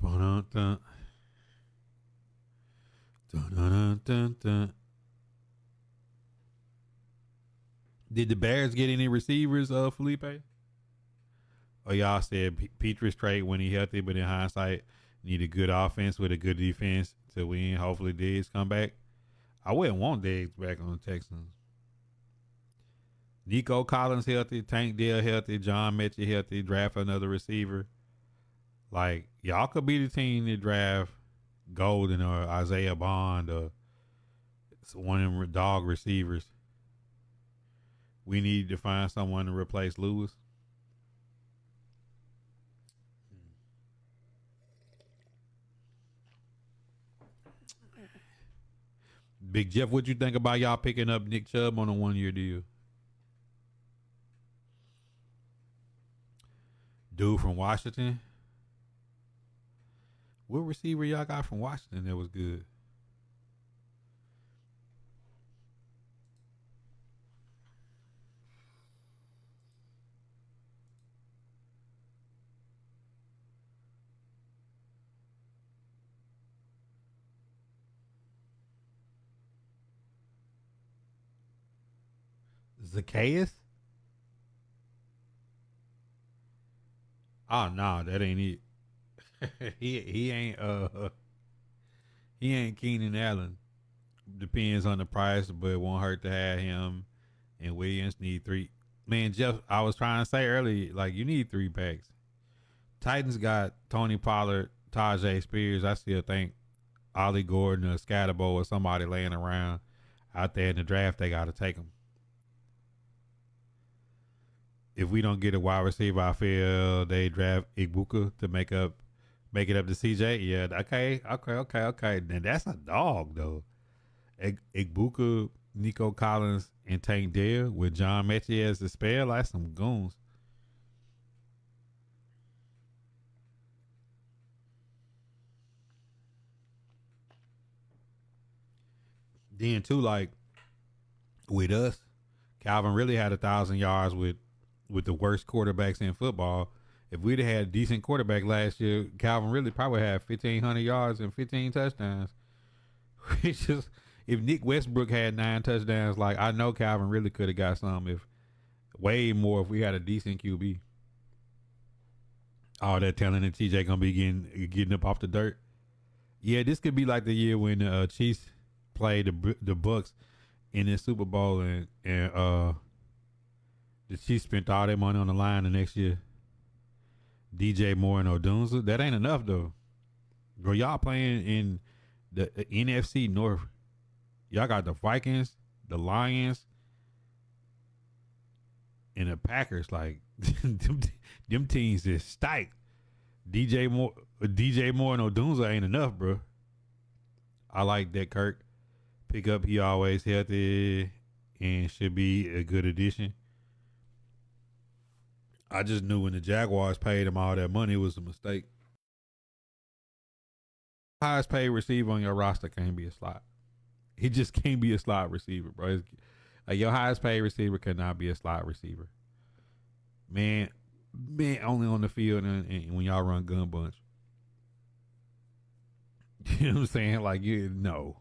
Dun, dun, dun, dun. Did the Bears get any receivers, Felipe? Or y'all said Petrus trade when he healthy, but in hindsight, need a good offense with a good defense to win. Hopefully Diggs come back. I wouldn't want Diggs back on the Texans. Nico Collins healthy, Tank Dell healthy, John Mechie healthy, draft another receiver. Like, y'all could be the team to draft Golden or Isaiah Bond or one of them dog receivers. We need to find someone to replace Lewis. Big Jeff, what you think about y'all picking up Nick Chubb on a 1-year deal? Dude from Washington. What receiver y'all got from Washington that was good? Zacchaeus? Oh no, that ain't it. he ain't Keenan Allen. Depends on the price, but it won't hurt to have him. And Williams need 3. Man, Jeff, I was trying to say earlier, like you need 3 packs. Titans got Tony Pollard, Tajay Spears. I still think Ollie Gordon or Scatterbo or somebody laying around out there in the draft, they got to take them. If we don't get a wide receiver, I feel they draft Igbuka to make it up to CJ. Yeah, okay. Then that's a dog though. Igbuka, Nico Collins, and Tank Dell with John Mechie as the spell, like some goons. Then too, like with us, Calvin really had 1,000 yards with the worst quarterbacks in football. If we'd have had a decent quarterback last year, Calvin really probably had 1,500 yards and 15 touchdowns. Which is, if Nick Westbrook had 9 touchdowns, like I know Calvin really could have got some if we had a decent QB. All that telling that TJ gonna be getting up off the dirt. Yeah, this could be like the year when the Chiefs played the Bucks in the Super Bowl and the Chiefs spent all their money on the line the next year. DJ Moore and Odunze. That ain't enough though. Bro, y'all playing in the NFC North. Y'all got the Vikings, the Lions, and the Packers. Like them teams is stacked. DJ Moore and Odunze ain't enough, bro. I like that Kirk pick up. He always healthy and should be a good addition. I just knew when the Jaguars paid him all that money, it was a mistake. Highest paid receiver on your roster can't be a slot. He just can't be a slot receiver, bro. Like your highest paid receiver cannot be a slot receiver. Man, only on the field and when y'all run gun bunch. You know what I'm saying? Like, no.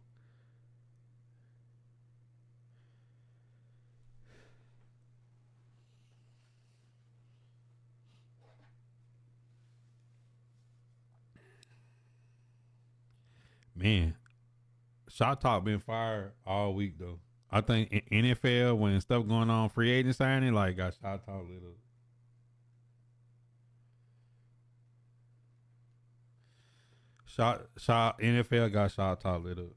Man, Shot Talk been fired all week though. I think in NFL when stuff going on, free agent signing, like got Shot Talk lit up. Shot NFL got Shot Talk lit up.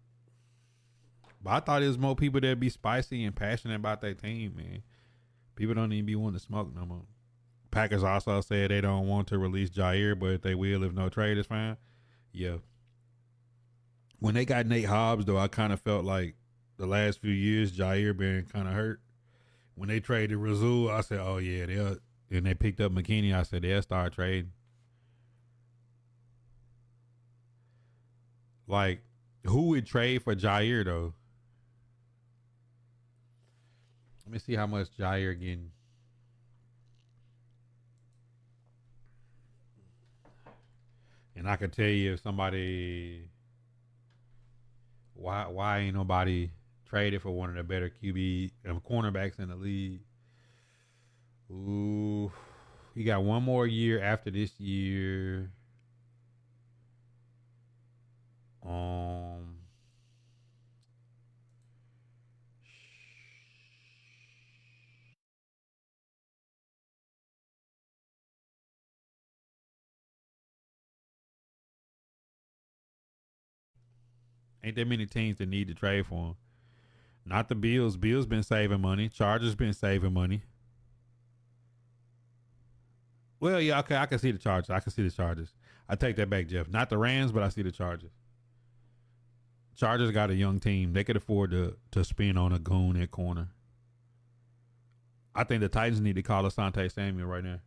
But I thought it was more people that be spicy and passionate about their team, man. People don't even be wanting to smoke no more. Packers also said they don't want to release Jair, but they will if no trade is fine. Yeah. When they got Nate Hobbs, though, I kind of felt like the last few years Jair been kind of hurt. When they traded Razul, I said, oh, yeah, and they picked up McKinney. I said, they'll start trading. Like, who would trade for Jair, though? Let me see how much Jair getting. And I can tell you if somebody... Why ain't nobody traded for one of the better QB cornerbacks in the league? Ooh, he got one more year after this year. Ain't that many teams that need to trade for him. Not the Bills. Bills been saving money. Chargers been saving money. Well, yeah, okay, I can see the Chargers. I take that back, Jeff. Not the Rams, but I see the Chargers. Chargers got a young team. They could afford to spin on a goon at corner. I think the Titans need to call Asante Samuel right now.